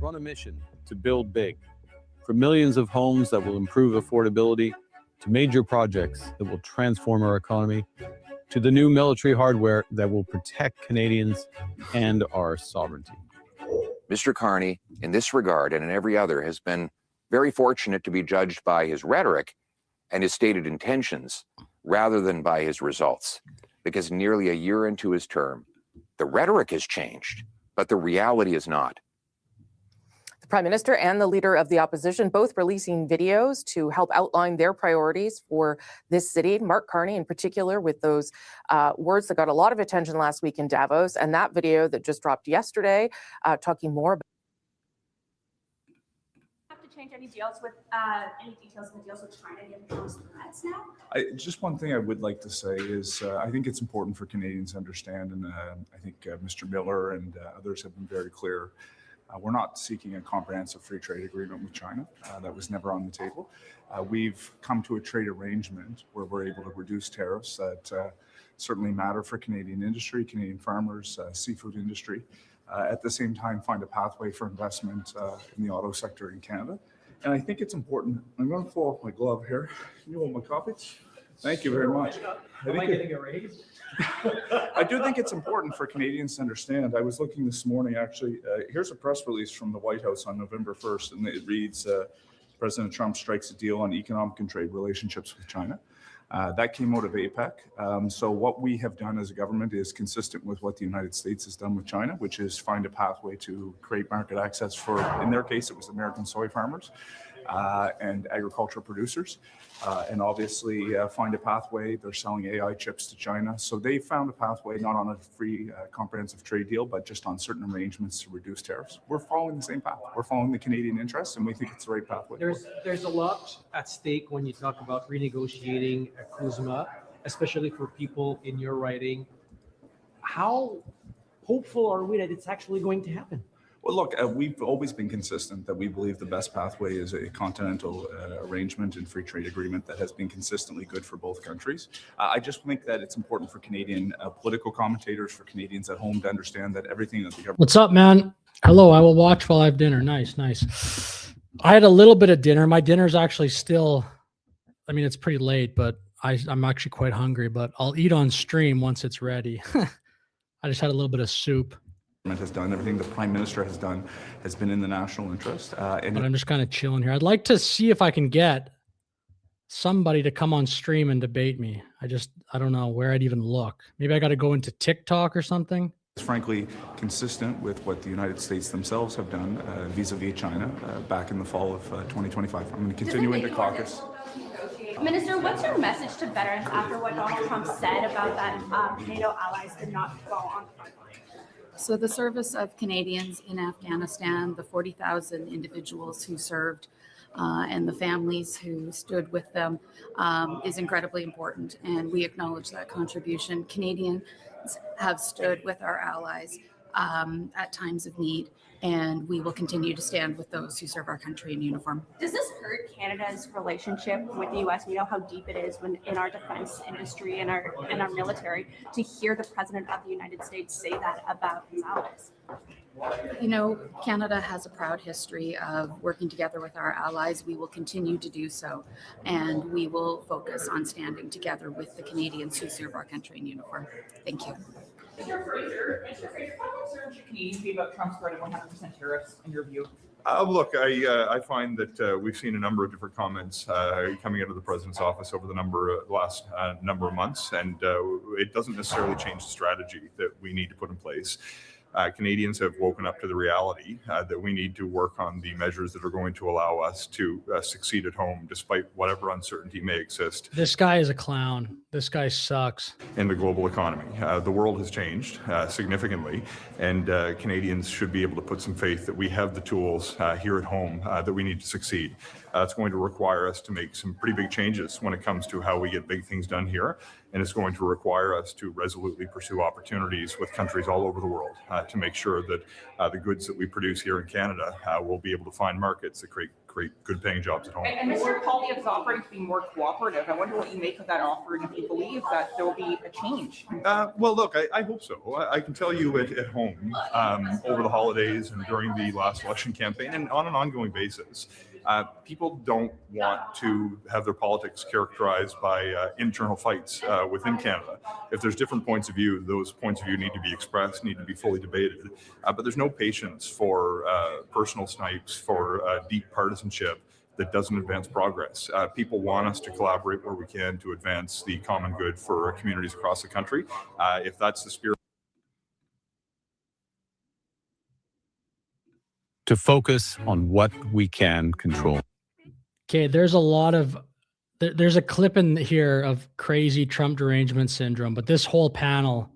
We're on a mission to build big, from millions of homes that will improve affordability, to major projects that will transform our economy, to the new military hardware that will protect Canadians and our sovereignty. Mr. Carney, in this regard and in every other, has been very fortunate to be judged by his rhetoric and his stated intentions rather than by his results. Because nearly a year into his term, the rhetoric has changed, but the reality is not. The Prime Minister and the Leader of the Opposition both releasing videos to help outline their priorities for this city. Mark Carney in particular with those words that got a lot of attention last week in Davos, and that video that just dropped yesterday talking more about change any deals with any details of the deals with China given Trump's threats now? Just one thing I would like to say is I think it's important for Canadians to understand, and I think Mr. Miller and others have been very clear. We're not seeking a comprehensive free trade agreement with China. That was never on the table. We've come to a trade arrangement where we're able to reduce tariffs that certainly matter for Canadian industry, Canadian farmers, seafood industry. At the same time, find a pathway for investment in the auto sector in Canada. And I think it's important. I'm going to pull off my glove here. You want my copy? Thank you very much. Am I getting a raise? I do think it's important for Canadians to understand. I was looking this morning, actually. Here's a press release from the White House on November 1st, and it reads, President Trump strikes a deal on economic and trade relationships with China. That came out of APEC. So what we have done as a government is consistent with what the United States has done with China, which is find a pathway to create market access for, in their case, it was American soy farmers and agricultural producers. And obviously find a pathway. They're selling AI chips to China. So they found a pathway, not on a free comprehensive trade deal, but just on certain arrangements to reduce tariffs. We're following the same path. We're following the Canadian interests, and we think it's the right pathway. There's a lot at stake when you talk about renegotiating a CUSMA, especially for people in your writing. How hopeful are we that it's actually going to happen? Well, look, we've always been consistent that we believe the best pathway is a continental arrangement and free trade agreement that has been consistently good for both countries. I just think that it's important for Canadian political commentators, for Canadians at home to understand that everything that the government... What's up, man? Hello, I will watch while I have dinner. Nice, nice. I had a little bit of dinner. My dinner's actually still, I mean, it's pretty late, but I'm actually quite hungry, but I'll eat on stream once it's ready. I just had a little bit of soup. Has done everything the Prime Minister has done has been in the national interest. But I'm just kind of chilling here. I'd like to see if I can get somebody to come on stream and debate me. I don't know where I'd even look. Maybe I got to go into TikTok or something. It's frankly consistent with what the United States themselves have done vis-a-vis China back in the fall of 2025. I'm going to continue into caucus. Minister, what's your message to veterans after what Donald Trump said about that NATO allies did not go on the front line? So the service of Canadians in Afghanistan, the 40,000 individuals who served and the families who stood with them is incredibly important. And we acknowledge that contribution. Canadians have stood with our allies at times of need, and we will continue to stand with those who serve our country in uniform. Does this hurt Canada's relationship with the U.S.? We know how deep it is in our defense industry and our military. To hear the President of the United States say that about his allies. You know, Canada has a proud history of working together with our allies. We will continue to do so, and we will focus on standing together with the Canadians who serve our country in uniform. Thank you. Mr. Fraser, how concerned should Canadians be about Trump's threat of 100% tariffs, in your view? Look, I find that we've seen a number of different comments coming out of the president's office over the last number of months, and it doesn't necessarily change the strategy that we need to put in place. Canadians have woken up to the reality that we need to work on the measures that are going to allow us to succeed at home, despite whatever uncertainty may exist. This guy is a clown. This guy sucks. In the global economy. The world has changed significantly, and Canadians should be able to put some faith that we have the tools here at home that we need to succeed. It's going to require us to make some pretty big changes when it comes to how we get big things done here, and it's going to require us to resolutely pursue opportunities with countries all over the world to make sure that the goods that we produce here in Canada will be able to find markets that create good paying jobs at home. And Mr. Poilievre is offering to be more cooperative. I wonder what you make of that offer and if you believe that there will be a change. Well, look, I hope so. I can tell you at home over the holidays and during the last election campaign and on an ongoing basis, people don't want to have their politics characterized by internal fights within Canada. If there's different points of view, those points of view need to be expressed, need to be fully debated. But there's no patience for personal snipes, for deep partisanship that doesn't advance progress. People want us to collaborate where we can to advance the common good for communities across the country. If that's the spirit. To focus on what we can control. Okay, there's a clip in here of crazy Trump derangement syndrome, but this whole panel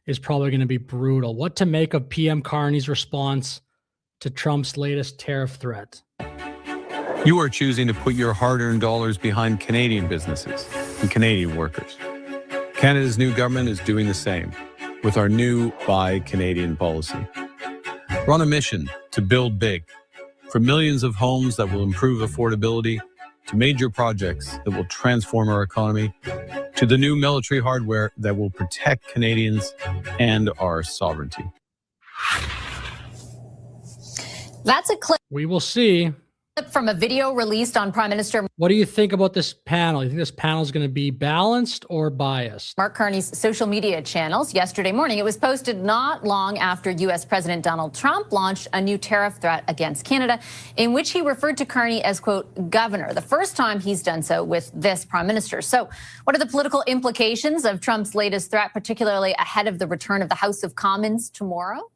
is probably going to be brutal. What to make of PM Carney's response to Trump's latest tariff threat? You are choosing to put your hard-earned dollars behind Canadian businesses and Canadian workers. Canada's new government is doing the same with our new Buy Canadian policy. We're on a mission to build big, from millions of homes that will improve affordability, to major projects that will transform our economy, to the new military hardware that will protect Canadians and our sovereignty. That's a clip We will see. from a video released on Prime Minister What do you think about this panel? You think this panel is going to be balanced or biased? Mark Carney's social media channels yesterday morning. It was posted not long after U.S. President Donald Trump launched a new tariff threat against Canada, in which he referred to Carney as, quote, governor, the first time he's done so with this prime minister. So what are the political implications of Trump's latest threat, particularly ahead of the return of the House of Commons tomorrow?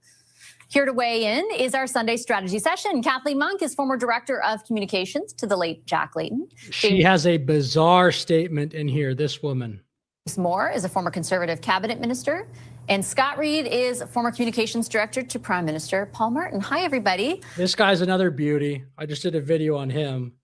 Here to weigh in is our Sunday strategy session. Kathleen Monk is former director of communications to the late Jack Layton. She has a bizarre statement in here, this woman. James Moore is a former Conservative cabinet minister. And Scott Reed is former communications director to Prime Minister Paul Martin. Hi, everybody. This guy's another beauty. I just did a video on him.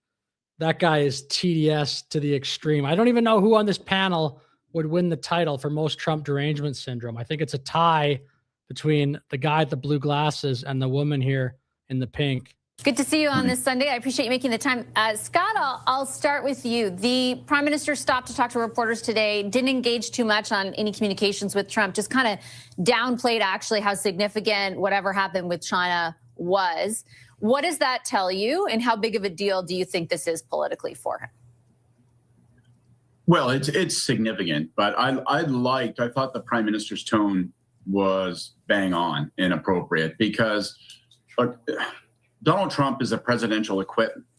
That guy is TDS to the extreme. I don't even know who on this panel would win the title for most Trump derangement syndrome. I think it's a tie between the guy with the blue glasses and the woman here in the pink. Good to see you on this Sunday. I appreciate you making the time. Scott, I'll start with you. The prime minister stopped to talk to reporters today, didn't engage too much on any communications with Trump, just kind of downplayed actually how significant whatever happened with China was. What does that tell you, and how big of a deal do you think this is politically for him? Well, it's significant, but I thought the prime minister's tone was bang on and appropriate, because Donald Trump is a presidential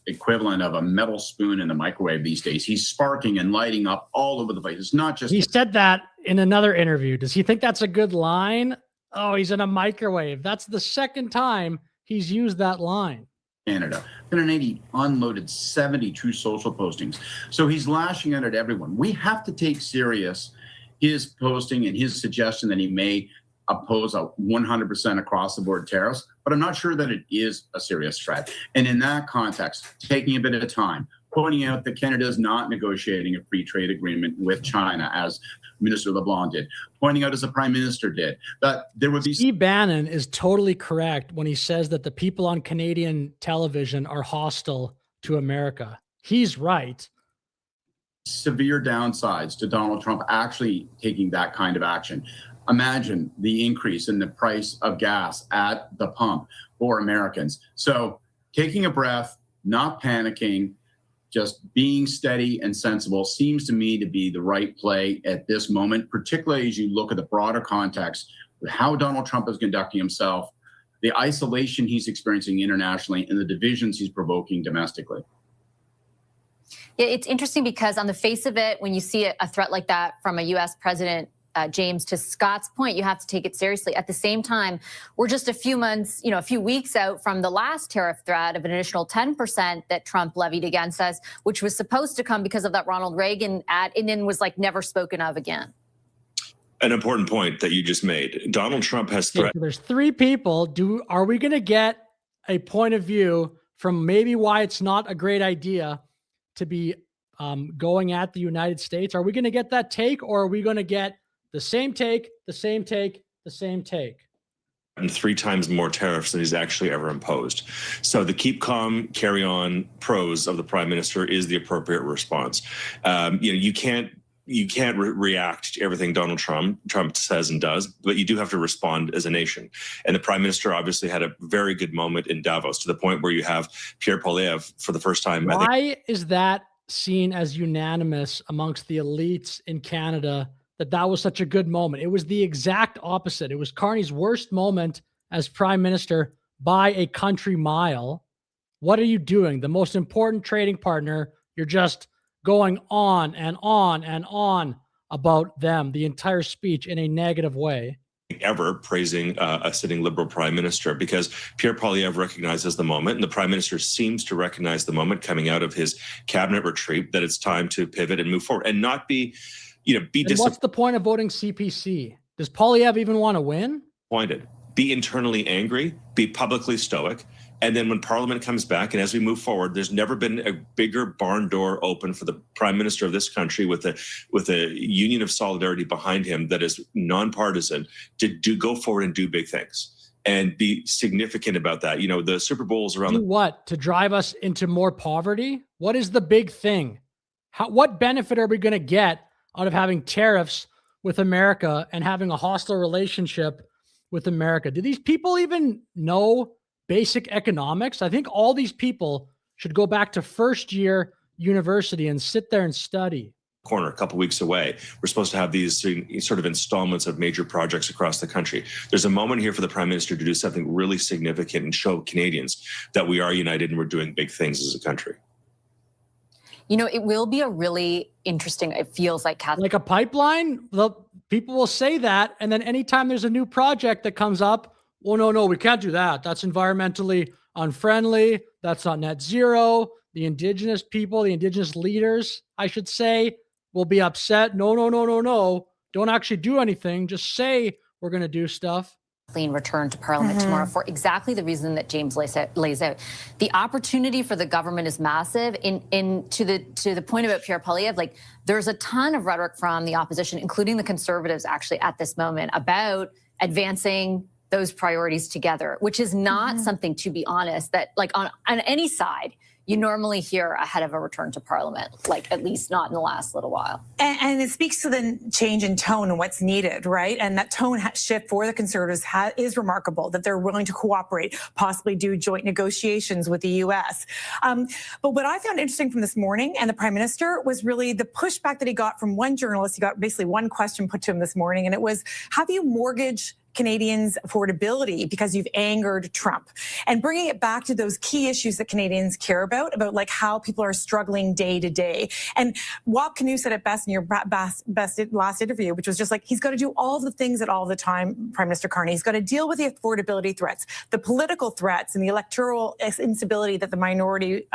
equivalent of a metal spoon in the microwave these days. He's sparking and lighting up all over the place. It's not just... He said that in another interview. Does he think that's a good line? Oh, he's in a microwave. That's the second time he's used that line. Canada. He unloaded 72 social postings. So he's lashing out at everyone. We have to take serious his posting and his suggestion that he may oppose a 100% across the board tariffs, but I'm not sure that it is a serious threat. And in that context, taking a bit of time, pointing out that Canada is not negotiating a free trade agreement with China, as Minister LeBlanc did, pointing out as the Prime Minister did, that there would be... Steve Bannon is totally correct when he says that the people on Canadian television are hostile to America. He's right. Severe downsides to Donald Trump actually taking that kind of action. Imagine the increase in the price of gas at the pump for Americans. So taking a breath, not panicking, just being steady and sensible seems to me to be the right play at this moment, particularly as you look at the broader context with how Donald Trump is conducting himself, the isolation he's experiencing internationally, and the divisions he's provoking domestically. Yeah, it's interesting because on the face of it, when you see a threat like that from a U.S. president, James, to Scott's point, you have to take it seriously. At the same time, we're just a few weeks out from the last tariff threat of an additional 10% that Trump levied against us, which was supposed to come because of that Ronald Reagan ad, and then was like never spoken of again. An important point that you just made. Donald Trump has threatened. So there's three people. Are we going to get a point of view from maybe why it's not a great idea to be going at the United States? Are we going to get that take, or are we going to get the same take, the same take, the same take? and 3 times more tariffs than he's actually ever imposed. So the keep calm, carry on prose of the prime minister is the appropriate response. You can't react to everything Donald Trump says and does, but you do have to respond as a nation. And the prime minister obviously had a very good moment in Davos, to the point where you have Pierre Poilievre for the first time. Why is that seen as unanimous amongst the elites in Canada, that was such a good moment? It was the exact opposite. It was Carney's worst moment as prime minister by a country mile. What are you doing? The most important trading partner, you're just going on and on and on about them, the entire speech, in a negative way. Ever praising a sitting Liberal prime minister, because Pierre Poilievre recognizes the moment, and the prime minister seems to recognize the moment coming out of his cabinet retreat, that it's time to pivot and move forward and not be What's the point of voting CPC? Does Poilievre even want to win? disappointed, be internally angry, be publicly stoic. And then when Parliament comes back, and as we move forward, there's never been a bigger barn door open for the prime minister of this country, with a union of solidarity behind him that is nonpartisan, to go forward and do big things and be significant about that. The Super Bowls around what? To drive us into more poverty? What is the big thing? What benefit are we going to get out of having tariffs with America and having a hostile relationship with America? Do these people even know basic economics? I think all these people should go back to first year university and sit there and study. Corner a couple weeks away. We're supposed to have these sort of installments of major projects across the country. There's a moment here for the prime minister to do something really significant and show Canadians that we are united and we're doing big things as a country. It will be a really interesting, it feels like, like a pipeline. People will say that, and then anytime there's a new project that comes up, well, no, we can't do that. That's environmentally unfriendly. That's not net zero. The indigenous people, the indigenous leaders, I should say, will be upset. No. Don't actually do anything. Just say we're going to do stuff. Clean return to Parliament tomorrow for exactly the reason that James lays out. The opportunity for the government is massive. To the point about Pierre Poilievre, there's a ton of rhetoric from the opposition, including the Conservatives, actually at this moment, about advancing those priorities together, which is not something, to be honest, that on any side you normally hear ahead of a return to Parliament, at least not in the last little while. And it speaks to the change in tone and what's needed, right? And that tone shift for the Conservatives is remarkable, that they're willing to cooperate, possibly do joint negotiations with the U.S. But what I found interesting from this morning and the Prime Minister was really the pushback that he got from one journalist. He got basically one question put to him this morning, and it was, have you mortgaged Canadians' affordability because you've angered Trump? And bringing it back to those key issues that Canadians care about how people are struggling day to day. And Wap Canoe said it best in your best last interview, which was just he's got to do all the things at all the time, Prime Minister Carney. He's got to deal with the affordability threats, the political threats, and the electoral instability that the minority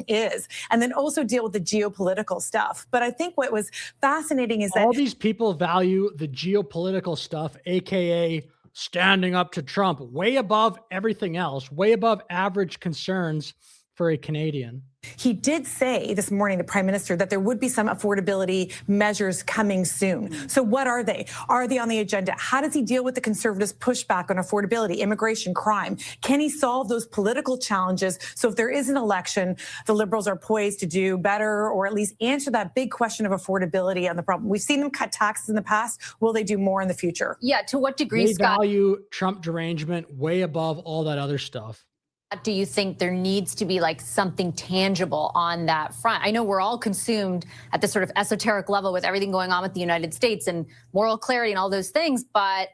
is, and then also deal with the geopolitical stuff. But I think what was fascinating is that all these people value the geopolitical stuff, aka standing up to Trump, way above everything else, way above average concerns for a Canadian. He did say this morning, the Prime Minister, that there would be some affordability measures coming soon. So what are they? Are they on the agenda? How does he deal with the Conservatives' pushback on affordability, immigration, crime? Can he solve those political challenges? So if there is an election, the Liberals are poised to do better, or at least answer that big question of affordability on the problem. We've seen them cut taxes in the past. Will they do more in the future? Yeah, to what degree, they Scott? value Trump derangement way above all that other stuff. Do you think there needs to be something tangible on that front? I know we're all consumed at this sort of esoteric level with everything going on with the United States and moral clarity and all those things, but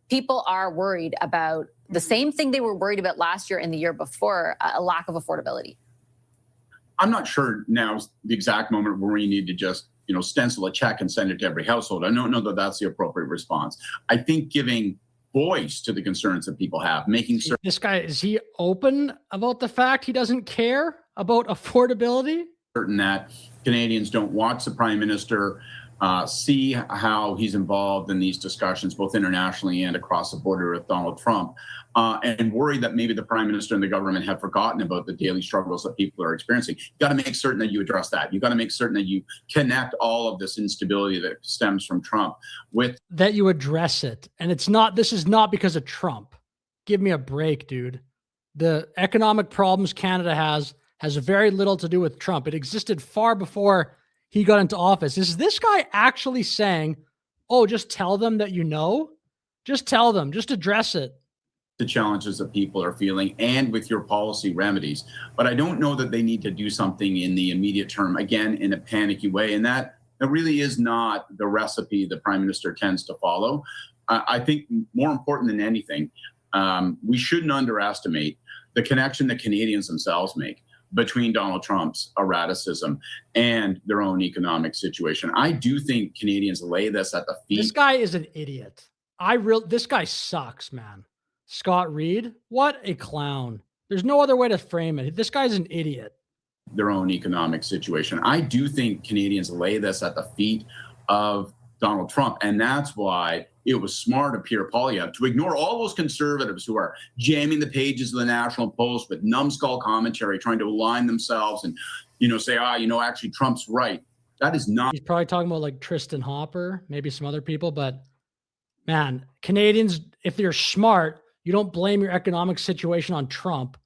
people are worried about the same thing they were worried about last year and the year before, a lack of affordability. I'm not sure now's the exact moment where we need to just stencil a check and send it to every household. I don't know that that's the appropriate response. I think giving voice to the concerns that people have, making certain this guy, is he open about the fact he doesn't care about affordability? Certain that Canadians don't watch the Prime Minister, see how he's involved in these discussions, both internationally and across the border with Donald Trump, and worry that maybe the Prime Minister and the government have forgotten about the daily struggles that people are experiencing. You got to make certain that you address that. You got to make certain that you connect all of this instability that stems from Trump with that you address it. And this is not because of Trump. give me a break, dude. The economic problems Canada has very little to do with Trump. It existed far before he got into office. Is this guy actually saying, oh, just tell them that you know? Just tell them, just address it. The challenges that people are feeling and with your policy remedies. But I don't know that they need to do something in the immediate term, again, in a panicky way. And that really is not the recipe the Prime Minister tends to follow. I think more important than anything, we shouldn't underestimate the connection that Canadians themselves make between Donald Trump's erraticism and their own economic situation. I do think Canadians lay this at the feet. This guy is an idiot. This guy sucks, man. Scott Reed, what a clown. There's no other way to frame it. This guy's an idiot. Their own economic situation. I do think Canadians lay this at the feet of Donald Trump. And that's why it was smart of Pierre Poilievre to ignore all those conservatives who are jamming the pages of the National Post with numbskull commentary, trying to align themselves and, say, actually Trump's right. That is not. He's probably talking about like Tristan Hopper, maybe some other people, but man, Canadians, if you're smart, you don't blame your economic situation on Trump.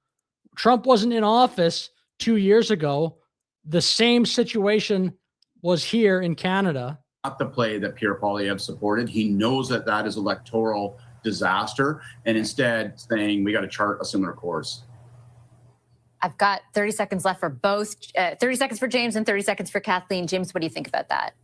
Trump wasn't in office 2 years ago. The same situation was here in Canada. Not the play that Pierre Poilievre supported. He knows that that is electoral disaster, and instead saying we got to chart a similar course. I've got 30 seconds left for both. 30 seconds for James and 30 seconds for Kathleen. James, what do you think about that?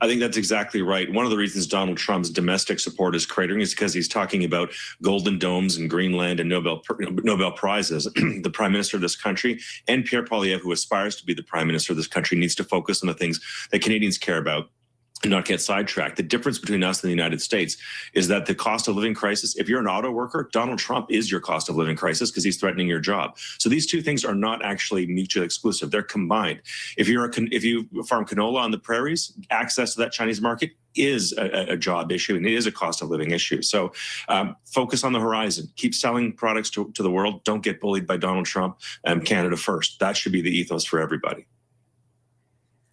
I think that's exactly right. One of the reasons Donald Trump's domestic support is cratering is because he's talking about golden domes and Greenland and Nobel Prizes. The Prime Minister of this country and Pierre Poilievre, who aspires to be the Prime Minister of this country, needs to focus on the things that Canadians care about and not get sidetracked. The difference between us and the United States is that the cost of living crisis, if you're an auto worker, Donald Trump is your cost of living crisis because he's threatening your job. So these two things are not actually mutually exclusive. They're combined. If you farm canola on the prairies, access to that Chinese market is a job issue and it is a cost of living issue. So focus on the horizon. Keep selling products to the world. Don't get bullied by Donald Trump. Canada first. That should be the ethos for everybody.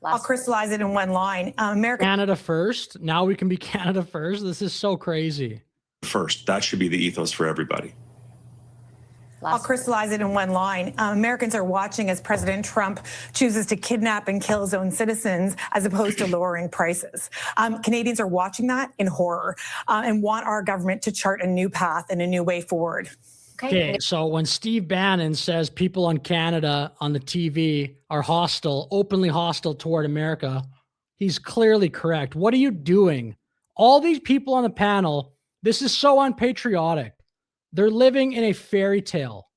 I'll crystallize it in one line. Canada first. Now we can be Canada first. This is so crazy. First. That should be the ethos for everybody. I'll crystallize it in one line. Americans are watching as President Trump chooses to kidnap and kill his own citizens as opposed to lowering prices. Canadians are watching that in horror and want our government to chart a new path and a new way forward. Okay, so when Steve Bannon says people on Canada on the TV are hostile, openly hostile toward America, he's clearly correct. What are you doing? All these people on the panel, this is so unpatriotic. They're living in a fairy tale.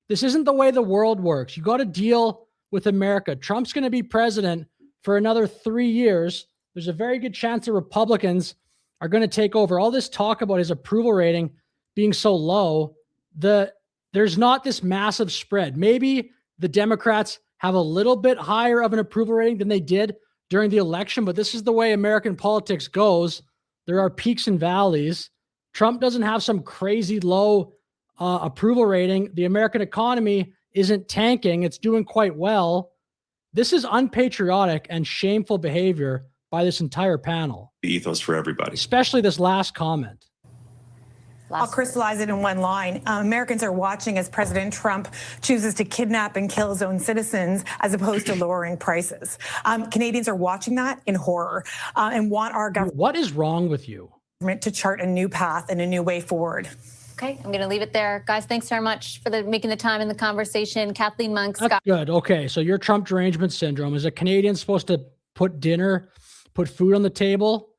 This isn't the way the world works. You got to deal with America. Trump's going to be president for another 3 years. There's a very good chance the Republicans are going to take over. All this talk about his approval rating being so low, there's not this massive spread. Maybe the Democrats have a little bit higher of an approval rating than they did during the election, but this is the way American politics goes. There are peaks and valleys. Trump doesn't have some crazy low approval rating. The American economy isn't tanking. It's doing quite well. This is unpatriotic and shameful behavior by this entire panel. The ethos for everybody. Especially this last comment. I'll crystallize it in one line. Americans are watching as President Trump chooses to kidnap and kill his own citizens as opposed to lowering prices. Canadians are watching that in horror and want our government. What is wrong with you? To chart a new path and a new way forward. Okay, I'm going to leave it there. Guys, thanks very much for making the time in the conversation. Kathleen Monk, That's Scott. Good. Okay, so your Trump derangement syndrome. Is a Canadian supposed to put food on the table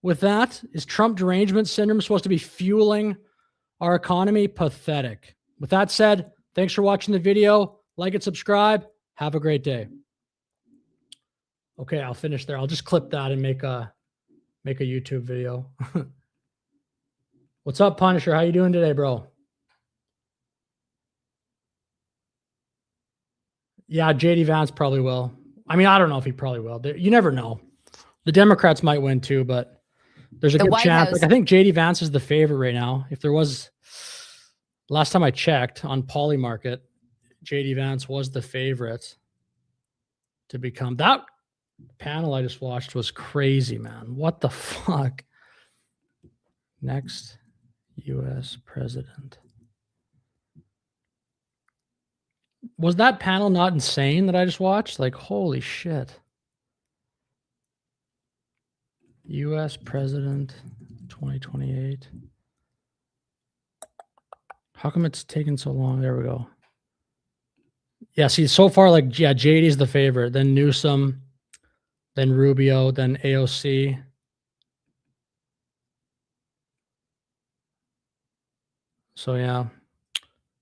with that? Is Trump derangement syndrome supposed to be fueling our economy? Pathetic. With that said, thanks for watching the video. Like and subscribe. Have a great day. Okay, I'll finish there. I'll just clip that and make a YouTube video. What's up, Punisher? How you doing today, bro? Yeah, JD Vance probably will. I mean, I don't know if he probably will. You never know. The Democrats might win too, but there's a good chance. Like, I think JD Vance is the favorite right now. If there was, last time I checked on Polymarket, JD Vance was the favorite to become. That panel I just watched was crazy, man. What the fuck? Next. U.S. president. Was that panel not insane that I just watched? Like, holy shit. U.S. president 2028. How come it's taken so long? There we go. Yeah, see, so far, like, yeah, JD's the favorite, then Newsom, then Rubio, then AOC. So, yeah.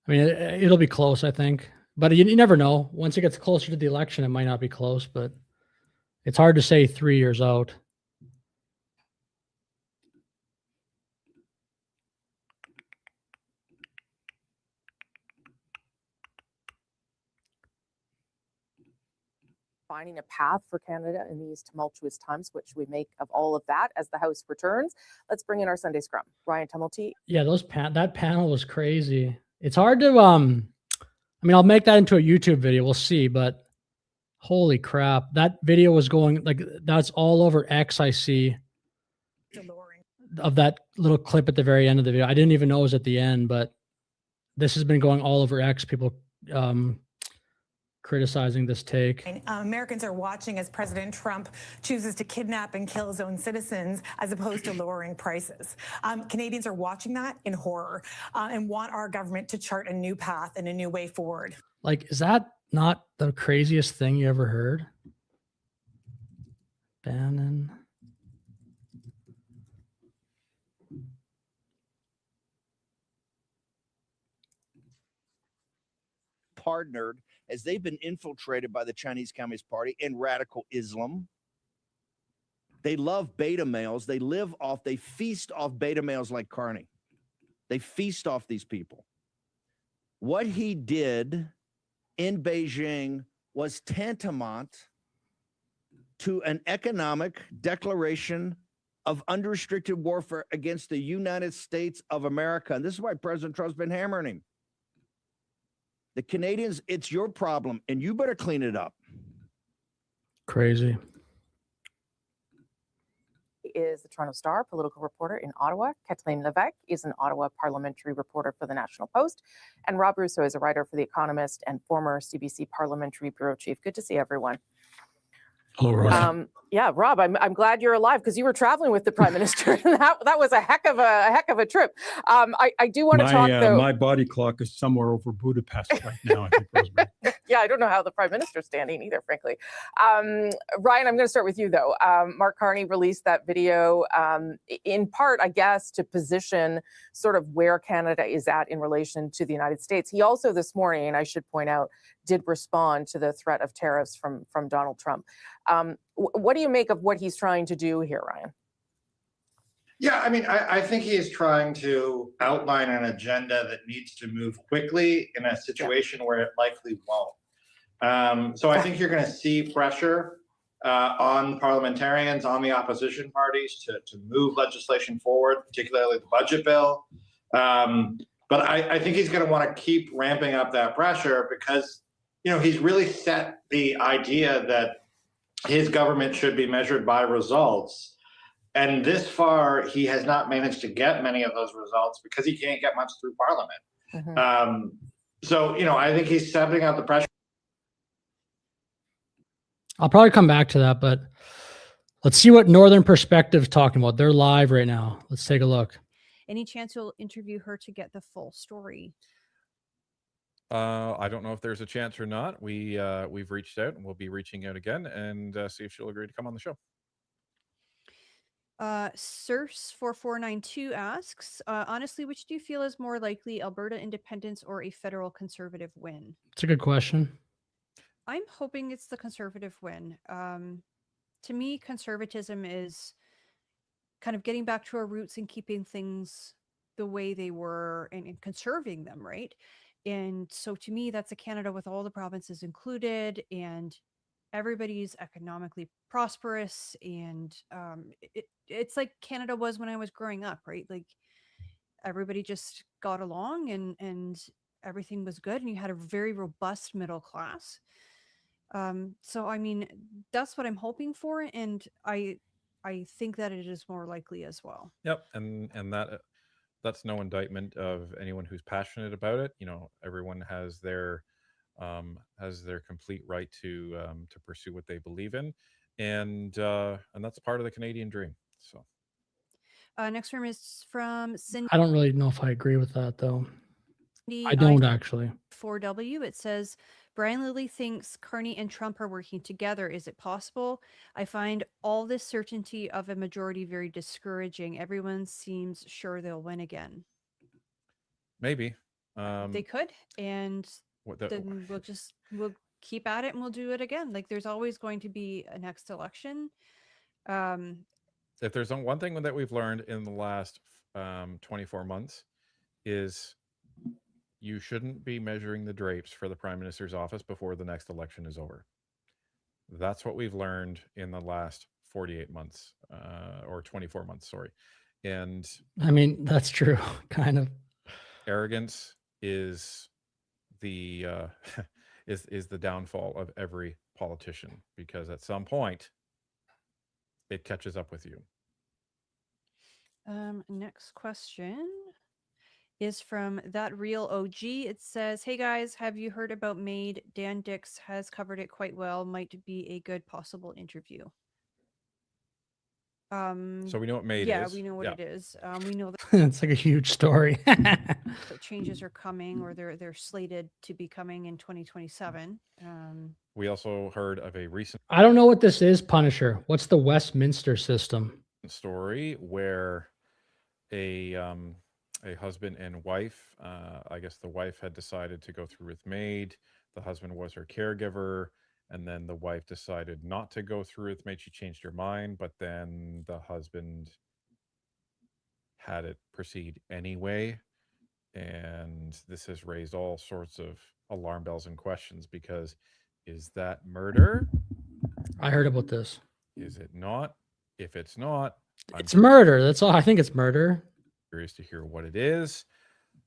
I mean, it'll be close, I think. But you never know. Once it gets closer to the election, it might not be close, but it's hard to say 3 years out. Finding a path for Canada in these tumultuous times, which we make of all of that as the House returns. Let's bring in our Sunday Scrum. Ryan Tumulty. Yeah, that panel was crazy. It's hard to I mean, I'll make that into a YouTube video. We'll see, but holy crap, that video was going like that's all over X. I see of that little clip at the very end of the video. I didn't even know it was at the end, but this has been going all over X. People criticizing this take. Americans are watching as President Trump chooses to kidnap and kill his own citizens as opposed to lowering prices. Canadians are watching that in horror and want our government to chart a new path and a new way forward. Like, is that not the craziest thing you ever heard? Bannon. Partnered as they've been infiltrated by the Chinese Communist Party and radical Islam. They love beta males. They feast off beta males like Carney. They feast off these people. What he did in Beijing was tantamount to an economic declaration of unrestricted warfare against the United States of America. And this is why President Trump's been hammering him. The Canadians, it's your problem, and you better clean it up. Crazy. Is the Toronto Star political reporter in Ottawa. Kathleen Levesque is an Ottawa parliamentary reporter for the National Post. And Rob Russo is a writer for The Economist and former CBC parliamentary bureau chief. Good to see everyone. Hello, Rob. Yeah, Rob, I'm glad you're alive because you were traveling with the Prime Minister. that was a heck of a trip. I do want to talk though. My body clock is somewhere over Budapest right now. I think, Rosemary. Yeah, I don't know how the Prime Minister's standing either, frankly. Ryan, I'm going to start with you though. Mark Carney released that video in part, I guess, to position sort of where Canada is at in relation to the United States. He also this morning, and I should point out, did respond to the threat of tariffs from Donald Trump. What do you make of what he's trying to do here, Ryan? Yeah, I mean, I think he is trying to outline an agenda that needs to move quickly in a situation where it likely won't. So I think you're going to see pressure on parliamentarians, on the opposition parties to move legislation forward, particularly the budget bill. But I think he's going to want to keep ramping up that pressure because, he's really set the idea that his government should be measured by results. And this far, he has not managed to get many of those results because he can't get much through Parliament. Mm-hmm. So, I think he's stepping out the pressure. I'll probably come back to that, but let's see what Northern Perspective's talking about. They're live right now. Let's take a look. Any chance you'll interview her to get the full story? I don't know if there's a chance or not. We've reached out and we'll be reaching out again and see if she'll agree to come on the show. Surfs 4492 asks, honestly, which do you feel is more likely, Alberta independence or a federal conservative win? It's a good question. I'm hoping it's the conservative win. To me, conservatism is kind of getting back to our roots and keeping things the way they were and conserving them, right? And so to me, that's a Canada with all the provinces included and everybody's economically prosperous. And it's like Canada was when I was growing up, right? Like everybody just got along and everything was good. And you had a very robust middle class. So, I mean, that's what I'm hoping for. And I think that it is more likely as well. Yep. And that that's no indictment of anyone who's passionate about it. You know, everyone has their complete right to pursue what they believe in, and that's part of the Canadian dream. So Next one is from Cindy. I don't really know if I agree with that, though. I don't actually. 4W. It says Brian Lilly thinks Carney and Trump are working together. Is it possible? I find all this certainty of a majority very discouraging. Everyone seems sure they'll win again. maybe They could, and then we'll keep at it and we'll do it again. Like there's always going to be a next election. If there's one thing that we've learned in the last 24 months is you shouldn't be measuring the drapes for the prime minister's office before the next election is over. That's what we've learned in the last 48 months or 24 months, sorry. And I mean, that's true, kind of. Arrogance is the is the downfall of every politician, because at some point it catches up with you. Next question is from That Real OG. It says, hey guys, have you heard about MAID? Dan Dix has covered it quite well. Might be a good possible interview. So we know what MAID is. Yeah, we know what it is. We know that It's like a huge story. that changes are coming, or they're slated to be coming in 2027. We also heard of a recent I don't know what this is, Punisher. What's the Westminster system? story where a husband and wife, I guess the wife had decided to go through with MAID. The husband was her caregiver, and then the wife decided not to go through with MAID. She changed her mind, but then the husband had it proceed anyway. And this has raised all sorts of alarm bells and questions, because is that murder? I heard about this. Is it not? If it's not, It's murder. That's all. I think it's murder. Curious to hear what it is.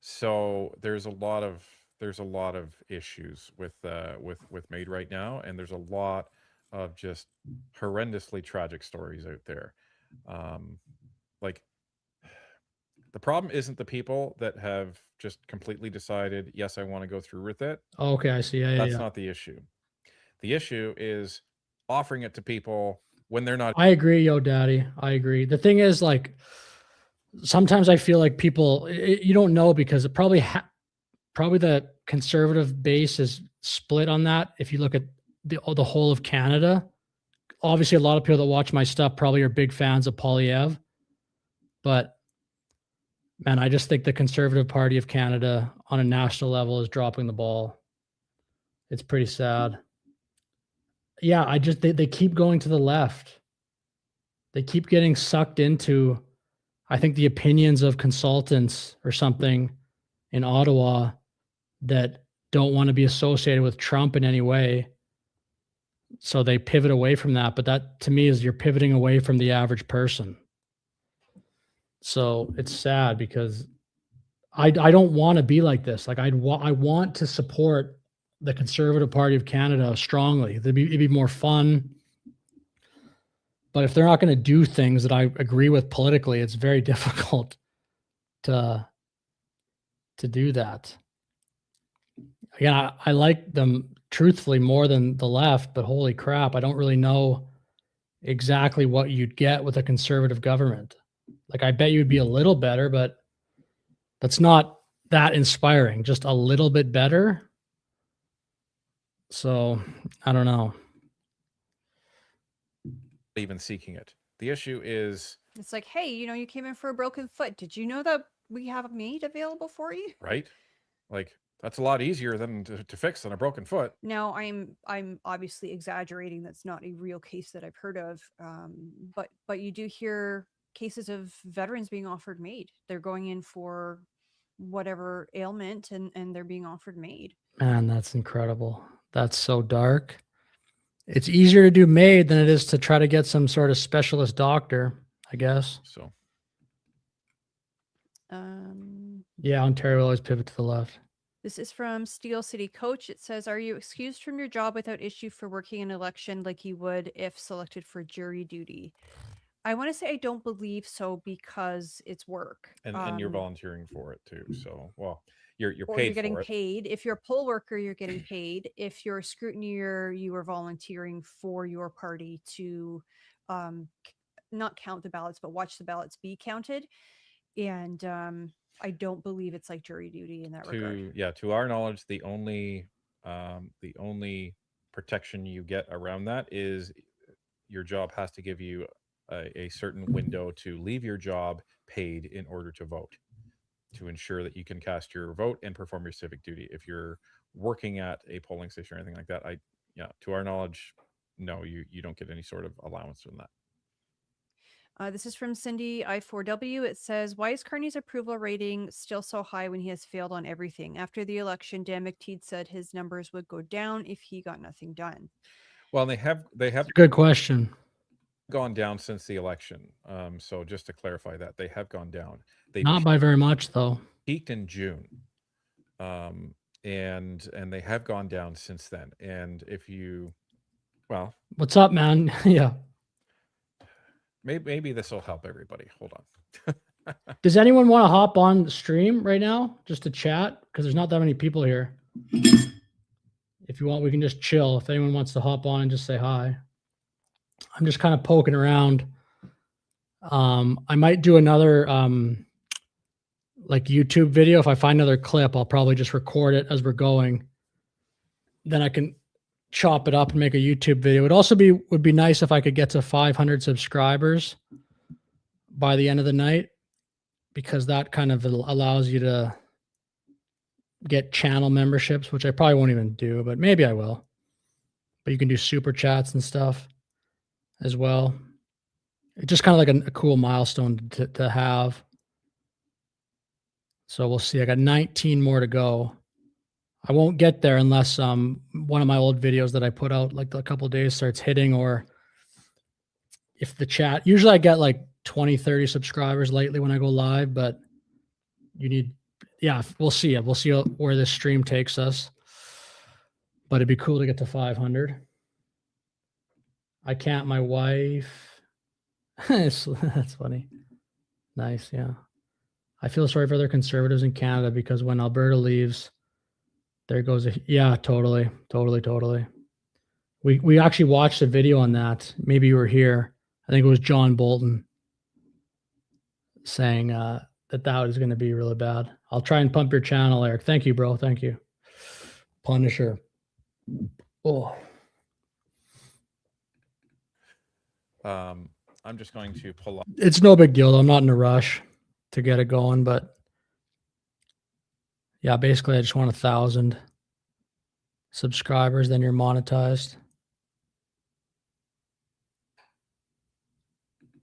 So there's a lot of issues with MAID right now, and there's a lot of just horrendously tragic stories out there. Like, the problem isn't the people that have just completely decided, yes, I want to go through with it. Oh, okay, I see. Yeah, That's yeah. not the issue. The issue is offering it to people when they're not. I agree, yo, daddy. I agree. The thing is, like, sometimes I feel like people, you don't know, because it probably the conservative base is split on that. If you look at the whole of Canada, obviously a lot of people that watch my stuff probably are big fans of Polyev, but man, I just think the Conservative Party of Canada on a national level is dropping the ball. It's pretty sad. Yeah, they keep going to the left. They keep getting sucked into, I think, the opinions of consultants or something in Ottawa that don't want to be associated with Trump in any way. So they pivot away from that. But that, to me, is you're pivoting away from the average person. So it's sad, because I don't want to be like this. Like I want to support the Conservative Party of Canada strongly. It'd be more fun. But if they're not going to do things that I agree with politically, it's very difficult to do that. Again, I like them truthfully more than the left, but holy crap, I don't really know exactly what you'd get with a conservative government. Like, I bet you'd be a little better, but that's not that inspiring. Just a little bit better. So I don't know. Even seeking it. The issue is, it's like, hey, you came in for a broken foot. Did you know that we have a MAID available for you? right? Like, that's a lot easier than to fix than a broken foot. Now, I'm obviously exaggerating. That's not a real case that I've heard of. But you do hear cases of veterans being offered MAID. They're going in for whatever ailment, and they're being offered MAID. Man, that's incredible. That's so dark. It's easier to do MAID than it is to try to get some sort of specialist doctor, I guess. So. Yeah, Ontario will always pivot to the left. This is from Steel City Coach. It says, are you excused from your job without issue for working an election like you would if selected for jury duty? I want to say I don't believe so because it's work. And you're volunteering for it too. So, well, you're Or paid you're getting for it. paid. If you're a poll worker, you're getting paid. If you're a scrutineer, you are volunteering for your party to not count the ballots, but watch the ballots be counted. And I don't believe it's like jury duty in that regard. To our knowledge, the only protection you get around that is your job has to give you a certain window to leave your job paid in order to vote, to ensure that you can cast your vote and perform your civic duty. If you're working at a polling station or anything like that, to our knowledge, no, you don't get any sort of allowance from that. This is from Cindy I4W. It says, why is Carney's approval rating still so high when he has failed on everything? After the election, Dan McTeed said his numbers would go down if he got nothing done. Well, they have Good question. gone down since the election. So just to clarify that, they have gone down. They Not by very much, though. peaked in June. And they have gone down since then. And if you, well, What's up, man? Yeah. maybe this will help everybody. Hold on. Does anyone want to hop on the stream right now just to chat? Because there's not that many people here. If you want, we can just chill. If anyone wants to hop on and just say hi. I'm just kind of poking around. I might do another like YouTube video. If I find another clip, I'll probably just record it as we're going. Then I can chop it up and make a YouTube video. Would be nice if I could get to 500 subscribers by the end of the night, because that kind of allows you to get channel memberships, which I probably won't even do, but maybe I will. But you can do super chats and stuff as well. It's just kind of like a cool milestone to have. So we'll see. I got 19 more to go. I won't get there unless one of my old videos that I put out like a couple of days starts hitting, or if the chat, usually I get like 20, 30 subscribers lately when I go live, but you need, we'll see. We'll see where this stream takes us, but it'd be cool to get to 500. I can't, my wife. That's funny. Nice. Yeah. I feel sorry for other conservatives in Canada because when Alberta leaves, there goes totally. We actually watched a video on that. Maybe you were here. I think it was John Bolton saying that was going to be really bad. I'll try and pump your channel, Eric. Thank you, bro. Thank you. Punisher. Oh. I'm just going to pull up. It's no big deal, though. I'm not in a rush to get it going, but yeah, basically I just want 1,000 subscribers, then you're monetized.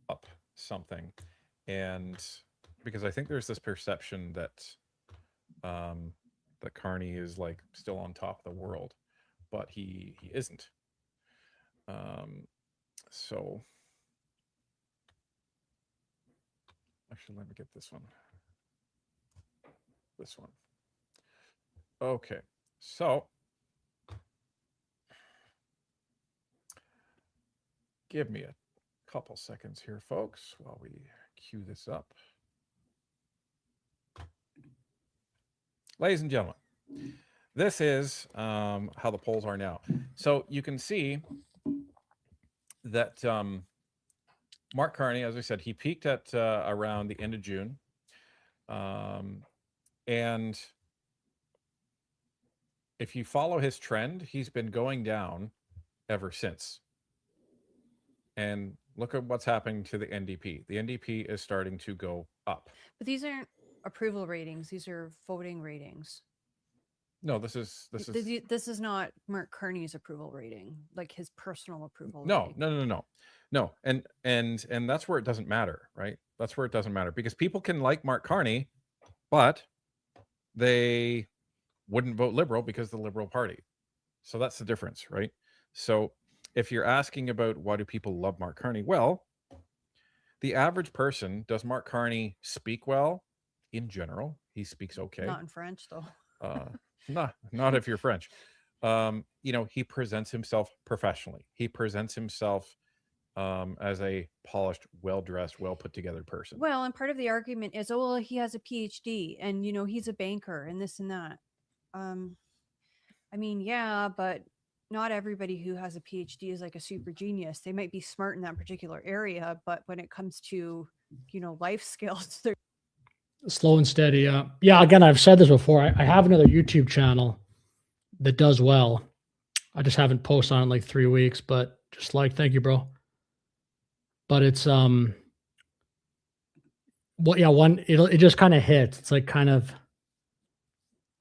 Up something. And because I think there's this perception that that Carney is like still on top of the world, but he isn't. So actually, let me get this one. Okay, so give me a couple seconds here, folks, while we cue this up. Ladies and gentlemen, this is how the polls are now. So you can see that Mark Carney, as I said, he peaked at around the end of June. And if you follow his trend, he's been going down ever since. And look at what's happening to the NDP. The NDP is starting to go up. But these aren't approval ratings. These are voting ratings. No, this is This is not Mark Carney's approval rating, like his personal approval no, rating. no. And that's where it doesn't matter, right? That's where it doesn't matter, because people can like Mark Carney, but they wouldn't vote Liberal because the Liberal Party. So that's the difference, right? So if you're asking about why do people love Mark Carney, well, the average person, does Mark Carney speak well? In general, he speaks okay. Not in French, though. Not if you're French. He presents himself professionally. He presents himself as a polished, well-dressed, well-put-together person. Well, and part of the argument is, oh, well, he has a PhD and, you know, he's a banker and this and that. I mean, yeah, but not everybody who has a PhD is like a super genius. They might be smart in that particular area, but when it comes to, you know, life skills, they're Slow and steady. Yeah. Again, I've said this before. I have another YouTube channel that does well. I just haven't posted on it in like 3 weeks, but just like, thank you, bro. But it's, it just kind of hits. It's like kind of,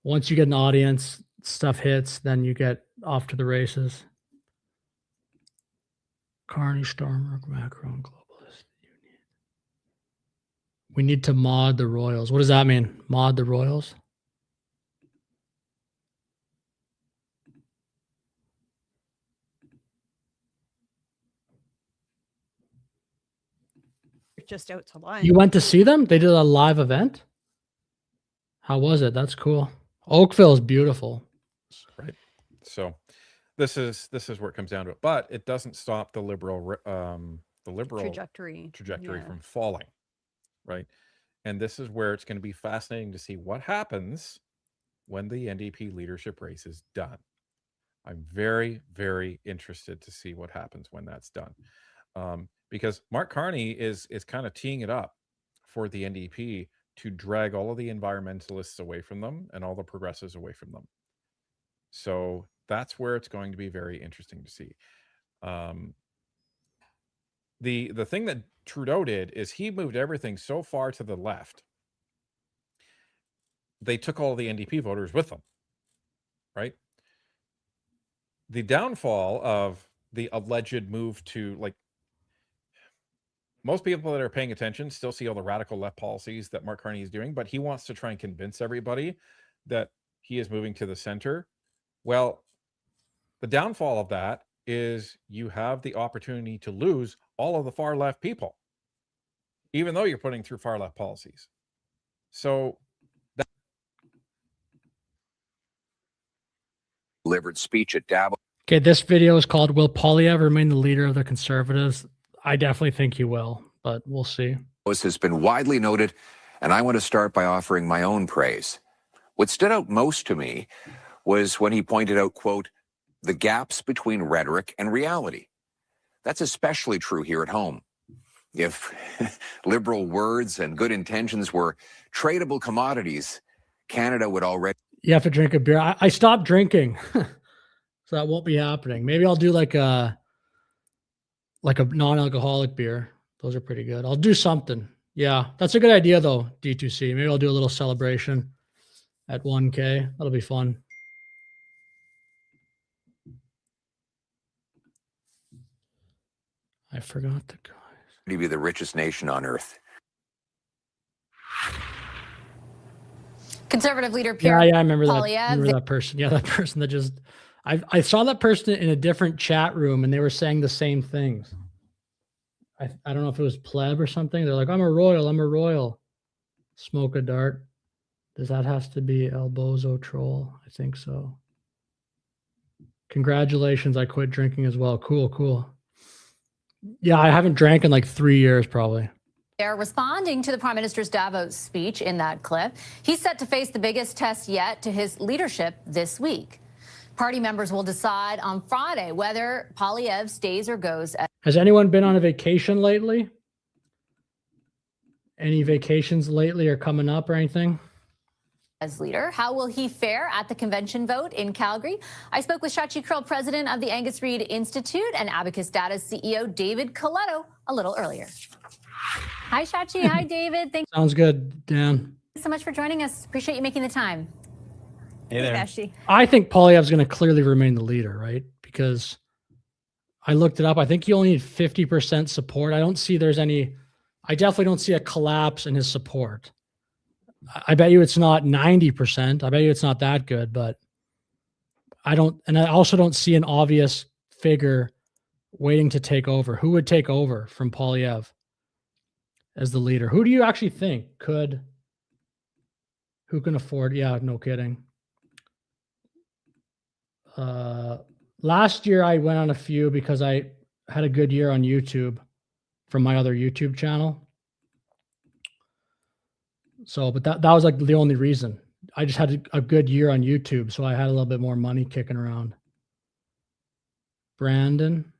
once you get an audience, stuff hits, then you get off to the races. Carney, Stormer, Macron, Globalist Union. We need to mod the Royals. What does that mean? Mod the Royals? just out to lunch. You went to see them? They did a live event? How was it? That's cool. Oakville is beautiful. Right. So this is where it comes down to it. But it doesn't stop the liberal trajectory yeah. from falling. Right. And this is where it's going to be fascinating to see what happens when the NDP leadership race is done. I'm very, very interested to see what happens when that's done. Because Mark Carney is kind of teeing it up for the NDP to drag all of the environmentalists away from them and all the progressives away from them. So that's where it's going to be very interesting to see. The thing that Trudeau did is he moved everything so far to the left. They took all the NDP voters with them, right? The downfall of the alleged move to, like, most people that are paying attention still see all the radical left policies that Mark Carney is doing, but he wants to try and convince everybody that he is moving to the center. Well, the downfall of that is you have the opportunity to lose all of the far left people, even though you're putting through far left policies. So that Delivered speech at Davos. Okay, this video is called Will Poilievre Remain the Leader of the Conservatives? I definitely think he will, but we'll see. Has been widely noted, and I want to start by offering my own praise. What stood out most to me was when he pointed out, quote, the gaps between rhetoric and reality. That's especially true here at home. If liberal words and good intentions were tradable commodities, Canada would already... You have to drink a beer. I stopped drinking, so that won't be happening. Maybe I'll do like a non-alcoholic beer. Those are pretty good. I'll do something. Yeah, that's a good idea though, D2C. Maybe I'll do a little celebration at 1K. That'll be fun. I forgot the guys. to be the richest nation on earth. Conservative leader Pierre Yeah, I remember that. Poilievre. I remember that person. Yeah, that person that just... I saw that person in a different chat room and they were saying the same things. I don't know if it was pleb or something. They're like, I'm a royal. Smoke a dart. Does that have to be El Bozo Troll? I think so. Congratulations. I quit drinking as well. Cool. Yeah, I haven't drank in like 3 years probably. They're responding to the Prime Minister's Davos speech in that clip. He's set to face the biggest test yet to his leadership this week. Party members will decide on Friday whether Poilievre stays or goes. Has anyone been on a vacation lately? Any vacations lately or coming up or anything? As leader, how will he fare at the convention vote in Calgary? I spoke with Shachi Kurl, president of the Angus Reid Institute, and Abacus Data's CEO David Coletto a little earlier. Hi, Shachi. Hi, David. Thanks Sounds good, Dan. so much for joining us. Appreciate you making the time. Hey there. Shachi. I think Poilievre's going to clearly remain the leader, right? Because I looked it up. I think you only need 50% support. I definitely don't see a collapse in his support. I bet you it's not 90%. I bet you it's not that good, but I also don't see an obvious figure waiting to take over. Who would take over from Poilievre as the leader? Who do you actually think who can afford? Yeah, no kidding. Last year I went on a few because I had a good year on YouTube from my other YouTube channel. So, but that was like the only reason. I just had a good year on YouTube, so I had a little bit more money kicking around. Brandon,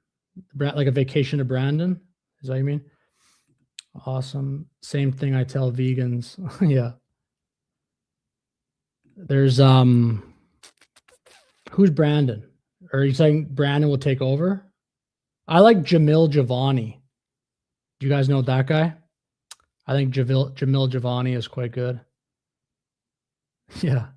like a vacation to Brandon. Is that what you mean? Awesome. Same thing I tell vegans. Yeah. There's who's Brandon? Are you saying Brandon will take over? I like Jamil Giovanni. Do you guys know that guy? I think Jamil Giovanni is quite good. Yeah.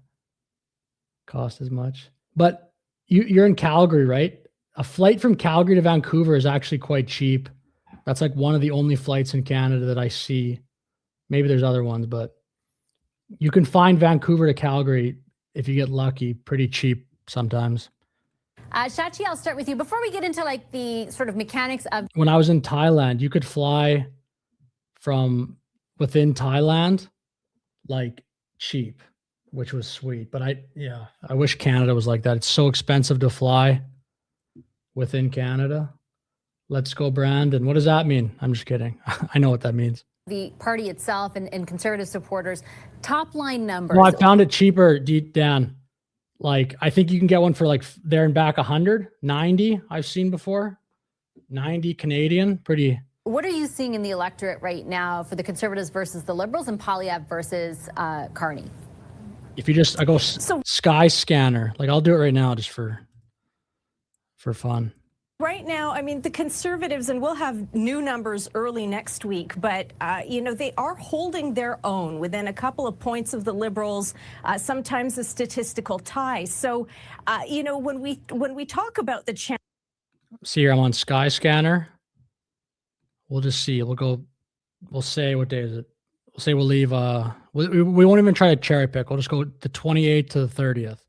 Cost as much. But you're in Calgary, right? A flight from Calgary to Vancouver is actually quite cheap. That's like one of the only flights in Canada that I see. Maybe there's other ones, but you can find Vancouver to Calgary, if you get lucky, pretty cheap sometimes. Shachi, I'll start with you. Before we get into like the sort of mechanics of... When I was in Thailand, you could fly from within Thailand, like cheap, which was sweet. But I wish Canada was like that. It's so expensive to fly within Canada. Let's go, Brandon. What does that mean? I'm just kidding. I know what that means. The party itself and conservative supporters, top line numbers. Well, I found it cheaper, Dan. Like, I think you can get one for like there and back 190 I've seen before. 90 Canadian, pretty. What are you seeing in the electorate right now for the Conservatives versus the Liberals and Poilievre versus Carney? If you just, I go Sky Scanner. Like, I'll do it right now just for fun. Right now, I mean, the Conservatives, and we'll have new numbers early next week, but, they are holding their own within a couple of points of the Liberals, sometimes a statistical tie. So, when we talk about the chance. See here, I'm on Sky Scanner. We'll just see. We'll say, what day is it? We'll say we'll leave, we won't even try to cherry pick. We'll just go the 28th to the 30th.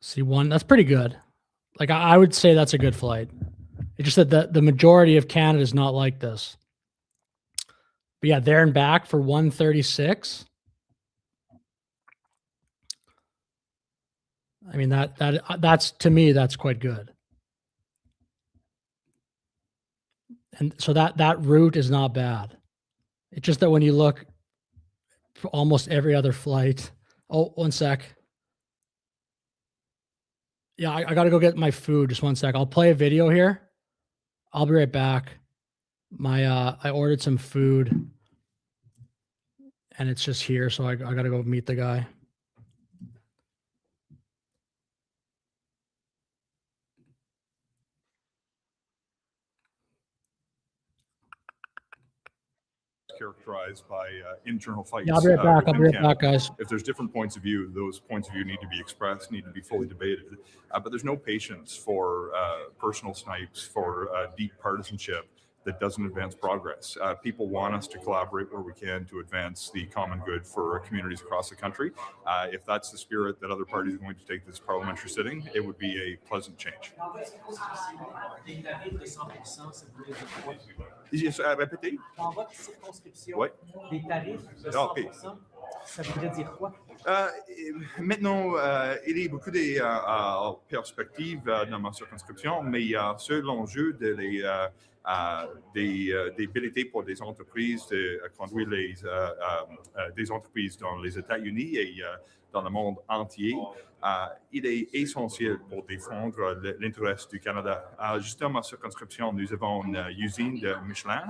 C1, that's pretty good. Like, I would say that's a good flight. It's just that the majority of Canada is not like this. But yeah, there and back for 136. I mean, that's to me, that's quite good. And so that route is not bad. It's just that when you look for almost every other flight. Oh, one sec. Yeah, I got to go get my food. Just one sec. I'll play a video here. I'll be right back. I ordered some food and it's just here. So I got to go meet the guy. Characterized by internal fights. Yeah, I'll be right back. I'll be within right back, Canada. guys. If there's different points of view, those points of view need to be expressed, need to be fully debated. But there's no patience for personal snipes, for deep partisanship that doesn't advance progress. People want us to collaborate where we can to advance the common good for communities across the country. If that's the spirit that other parties are going to take this parliamentary sitting, it would be a pleasant change. Yes, répétez. Dans votre circonscription, Oui. des tarifs de Ah, ok. 100%, ça voudrait dire quoi? Maintenant, il y a beaucoup de perspectives dans ma circonscription, mais sur l'enjeu des habilités pour des entreprises de conduire des entreprises dans les États-Unis et dans le monde entier, il est essentiel pour défendre l'intérêt du Canada. Juste dans ma circonscription, nous avons une usine de Michelin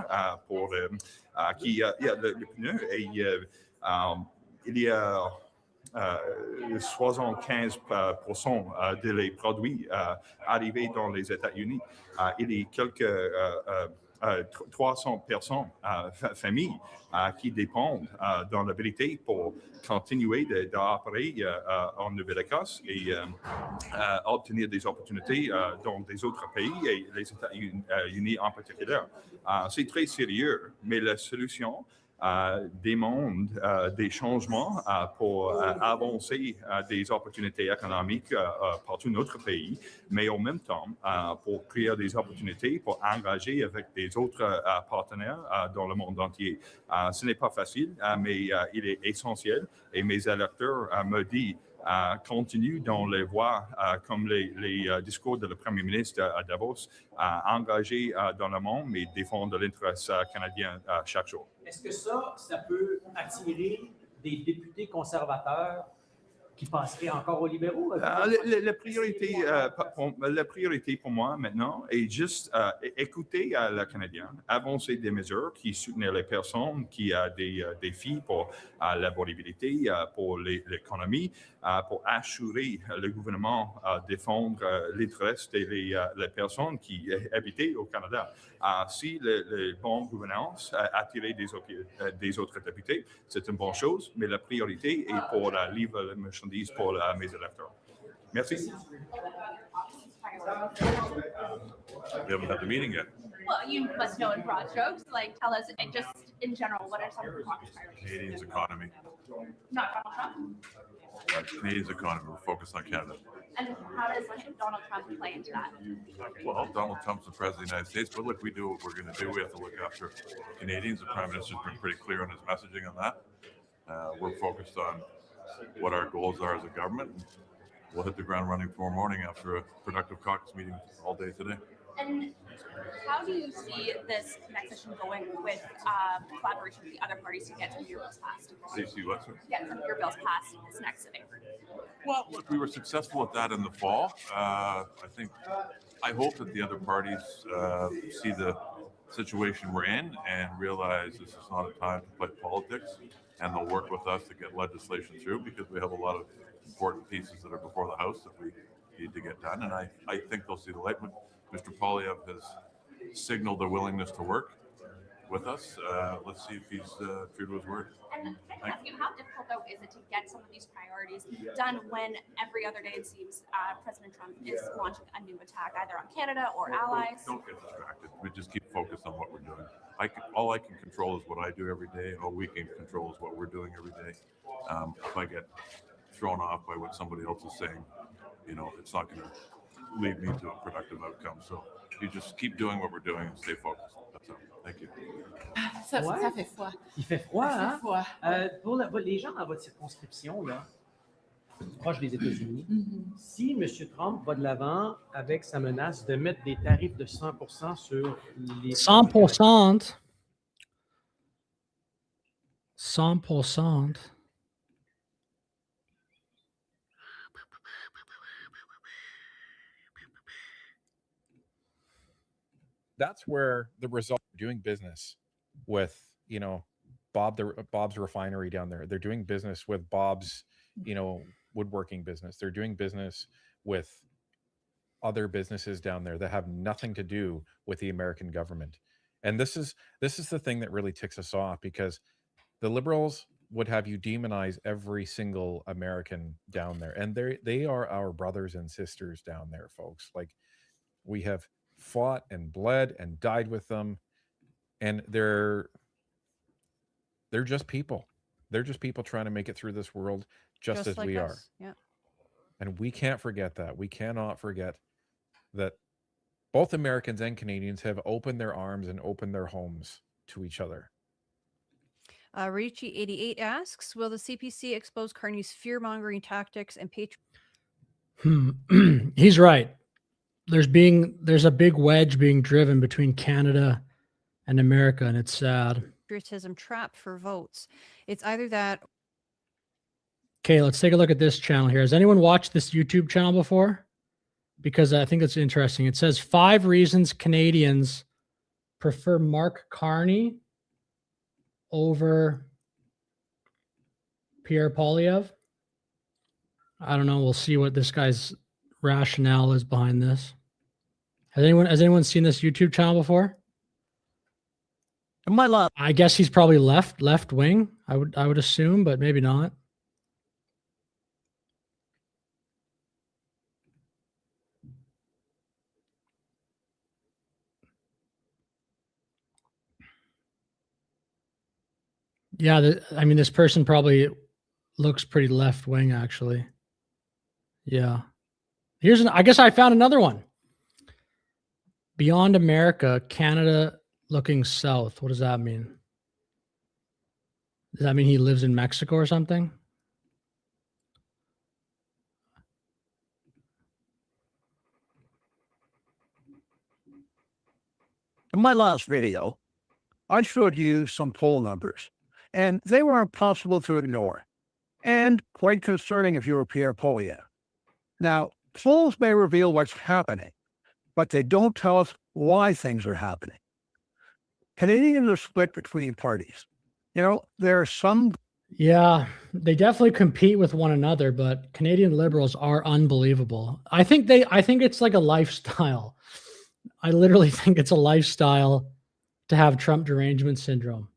qui a le pneu et il y a 75% de les produits arrivés dans les États-Unis. Il y a quelques 300 personnes, familles, qui dépendent dans l'habilité pour continuer d'opérer en Nouvelle-Écosse et obtenir des opportunités dans des autres pays et les États-Unis en particulier. C'est très sérieux, mais la solution demande des changements pour avancer des opportunités économiques partout notre pays, mais en même temps pour créer des opportunités pour engager avec des autres partenaires dans le monde entier. Ce n'est pas facile, mais il est essentiel et mes électeurs me disent continue dans les voies comme les discours de le Premier ministre à Davos, engagé dans le monde, mais défendre l'intérêt canadien chaque jour. Est-ce que ça peut attirer des députés conservateurs qui passeraient encore aux libéraux? La priorité pour moi maintenant est juste écouter le Canadien, avancer des mesures qui soutiennent les personnes qui ont des défis pour l'abordabilité, pour l'économie, pour assurer le gouvernement défendre l'intérêt des personnes qui habitent au Canada. Si la bonne gouvernance attirer des autres députés, c'est une bonne chose, mais la priorité est pour livrer la marchandise pour mes électeurs. Merci. We haven't had the meeting yet. Well, you must know in broad strokes. Like, tell us just in general, what are some of the top priorities? Canadians' economy. Not Donald Trump. Canadians' economy. We're focused on Canada. And how does Donald Trump play into that? Well, Donald Trump's the president of the United States, but look, we do what we're going to do. We have to look after Canadians. The Prime Minister's been pretty clear on his messaging on that. We're focused on what our goals are as a government. We'll hit the ground running tomorrow morning after a productive caucus meeting all day today. And how do you see this next session going with collaboration with the other parties to get some of your bills passed? Do you see what, sir? Get some of your bills passed this next sitting. Well, look, we were successful at that in the fall. I hope that the other parties see the situation we're in and realize this is not a time to play politics, and they'll work with us to get legislation through because we have a lot of important pieces that are before the House that we need to get done. And I think they'll see the light. Mr. Poilievre has signaled a willingness to work with us. Let's see if he's true to his word. And can I ask you, how difficult though is it to get some of these priorities done when every other day it seems President Trump is launching a new attack either on Canada or allies? Don't get distracted. We just keep focused on what we're doing. All I can control is what I do every day, and all we can control is what we're doing every day. If I get thrown off by what somebody else is saying, it's not going to lead me to a productive outcome. So you just keep doing what we're doing and stay focused. That's all. Thank you. Ça fait froid. Il fait froid, Ça hein? fait froid. Pour les gens dans votre circonscription, là, proche des États-Unis, si M. Trump va de l'avant avec sa menace de mettre des tarifs de 100% sur les... 100%. 100%. That's where the result of doing business with, Bob's refinery down there. They're doing business with Bob's, woodworking business. They're doing business with other businesses down there that have nothing to do with the American government. And this is the thing that really ticks us off, because the Liberals would have you demonize every single American down there. And they are our brothers and sisters down there, folks. Like, we have fought and bled and died with them, and they're just people. They're just people trying to make it through this world just as like we us. are. Yeah. And we can't forget that. We cannot forget that both Americans and Canadians have opened their arms and opened their homes to each other. Ricci88 asks, will the CPC expose Carney's fear-mongering tactics and He's right. There's a big wedge being driven between Canada and America, and it's sad. patriotism trap for votes? It's either that. Okay, let's take a look at this channel here. Has anyone watched this YouTube channel before? Because I think it's interesting. It says 5 reasons Canadians prefer Mark Carney over Pierre Poilievre. I don't know. We'll see what this guy's rationale is behind this. Has anyone seen this YouTube channel before? My love. I guess he's probably left wing. I would assume, but maybe not. Yeah, I mean, this person probably looks pretty left wing, actually. Yeah. I guess I found another one. Beyond America, Canada looking south. What does that mean? Does that mean he lives in Mexico or something? In my last video, I showed you some poll numbers, and they were impossible to ignore, and quite concerning if you were Pierre Poilievre. Now, polls may reveal what's happening, but they don't tell us why things are happening. Canadians are split between parties. You know, there are some. Yeah, they definitely compete with one another, but Canadian Liberals are unbelievable. I think it's like a lifestyle. I literally think it's a lifestyle to have Trump derangement syndrome.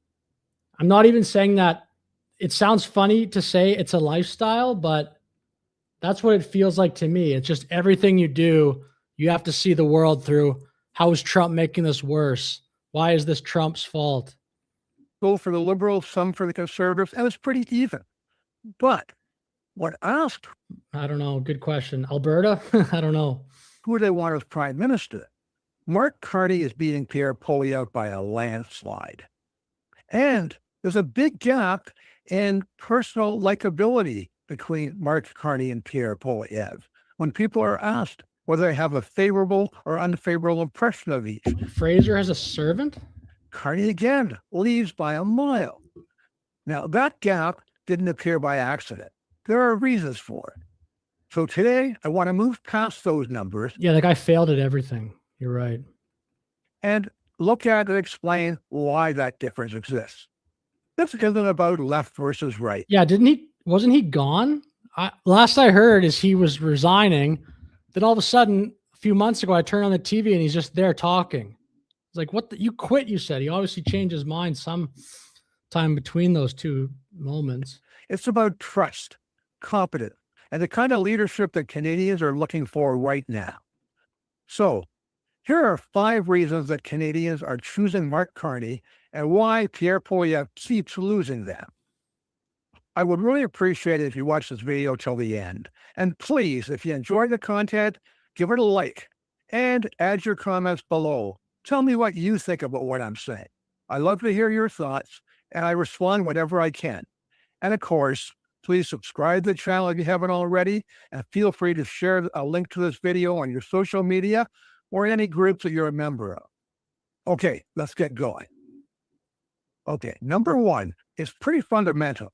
I'm not even saying that. It sounds funny to say it's a lifestyle, but that's what it feels like to me. It's just everything you do, you have to see the world through. How is Trump making this worse? Why is this Trump's fault? Go for the Liberals, some for the Conservatives, and it's pretty even. But when asked, I don't know. Good question. Alberta? I don't know. Who they want as prime minister? Mark Carney is beating Pierre Poilievre by a landslide. And there's a big gap in personal likability between Mark Carney and Pierre Poilievre. When people are asked whether they have a favorable or unfavorable impression of each. Fraser has a servant? Carney again leaves by a mile. Now, that gap didn't appear by accident. There are reasons for it. So today, I want to move past those numbers. Yeah, the guy failed at everything. You're right. And look at and explain why that difference exists. This isn't about left versus right. Yeah, wasn't he gone? Last I heard is he was resigning. Then all of a sudden, a few months ago, I turned on the TV and he's just there talking. It's like, you quit, you said. He obviously changed his mind some time between those two moments. It's about trust, competence, and the kind of leadership that Canadians are looking for right now. So here are 5 reasons that Canadians are choosing Mark Carney and why Pierre Poilievre keeps losing them. I would really appreciate it if you watch this video till the end. And please, if you enjoy the content, give it a like and add your comments below. Tell me what you think about what I'm saying. I love to hear your thoughts, and I respond whenever I can. And of course, please subscribe to the channel if you haven't already, and feel free to share a link to this video on your social media or in any groups that you're a member of. Okay, let's get going. Okay, number 1 is pretty fundamental.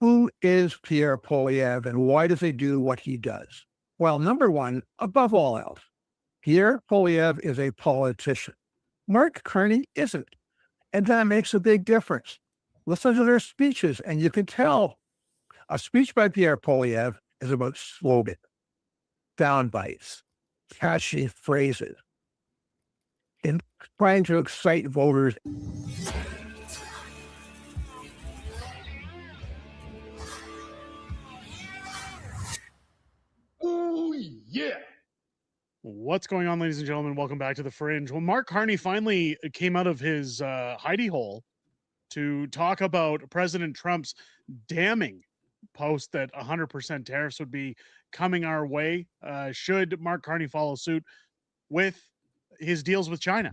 Who is Pierre Poilievre and why does he do what he does? Well, number 1, above all else, Pierre Poilievre is a politician. Mark Carney isn't. And that makes a big difference. Listen to their speeches and you can tell. A speech by Pierre Poilievre is about slogan, sound bites, catchy phrases, and trying to excite voters. Oh, yeah. What's going on, ladies and gentlemen? Welcome back to The Fringe. Well, Mark Carney finally came out of his hidey hole to talk about President Trump's damning post that 100% tariffs would be coming our way should Mark Carney follow suit with his deals with China.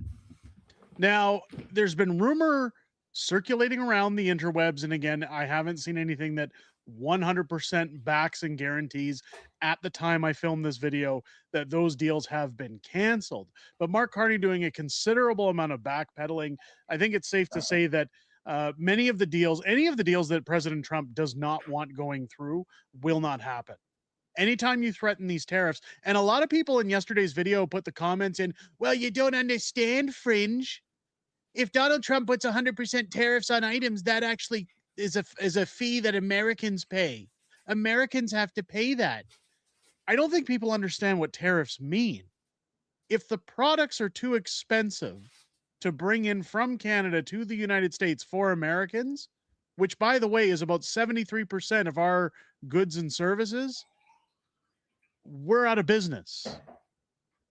Now, there's been rumor circulating around the interwebs, and again, I haven't seen anything that 100% backs and guarantees at the time I filmed this video that those deals have been canceled. But Mark Carney doing a considerable amount of backpedaling. I think it's safe to say that any of the deals that President Trump does not want going through will not happen. Anytime you threaten these tariffs, and a lot of people in yesterday's video put the comments in, well, you don't understand, Fringe. If Donald Trump puts 100% tariffs on items, that actually is a fee that Americans pay. Americans have to pay that. I don't think people understand what tariffs mean. If the products are too expensive to bring in from Canada to the United States for Americans, which, by the way, is about 73% of our goods and services, we're out of business.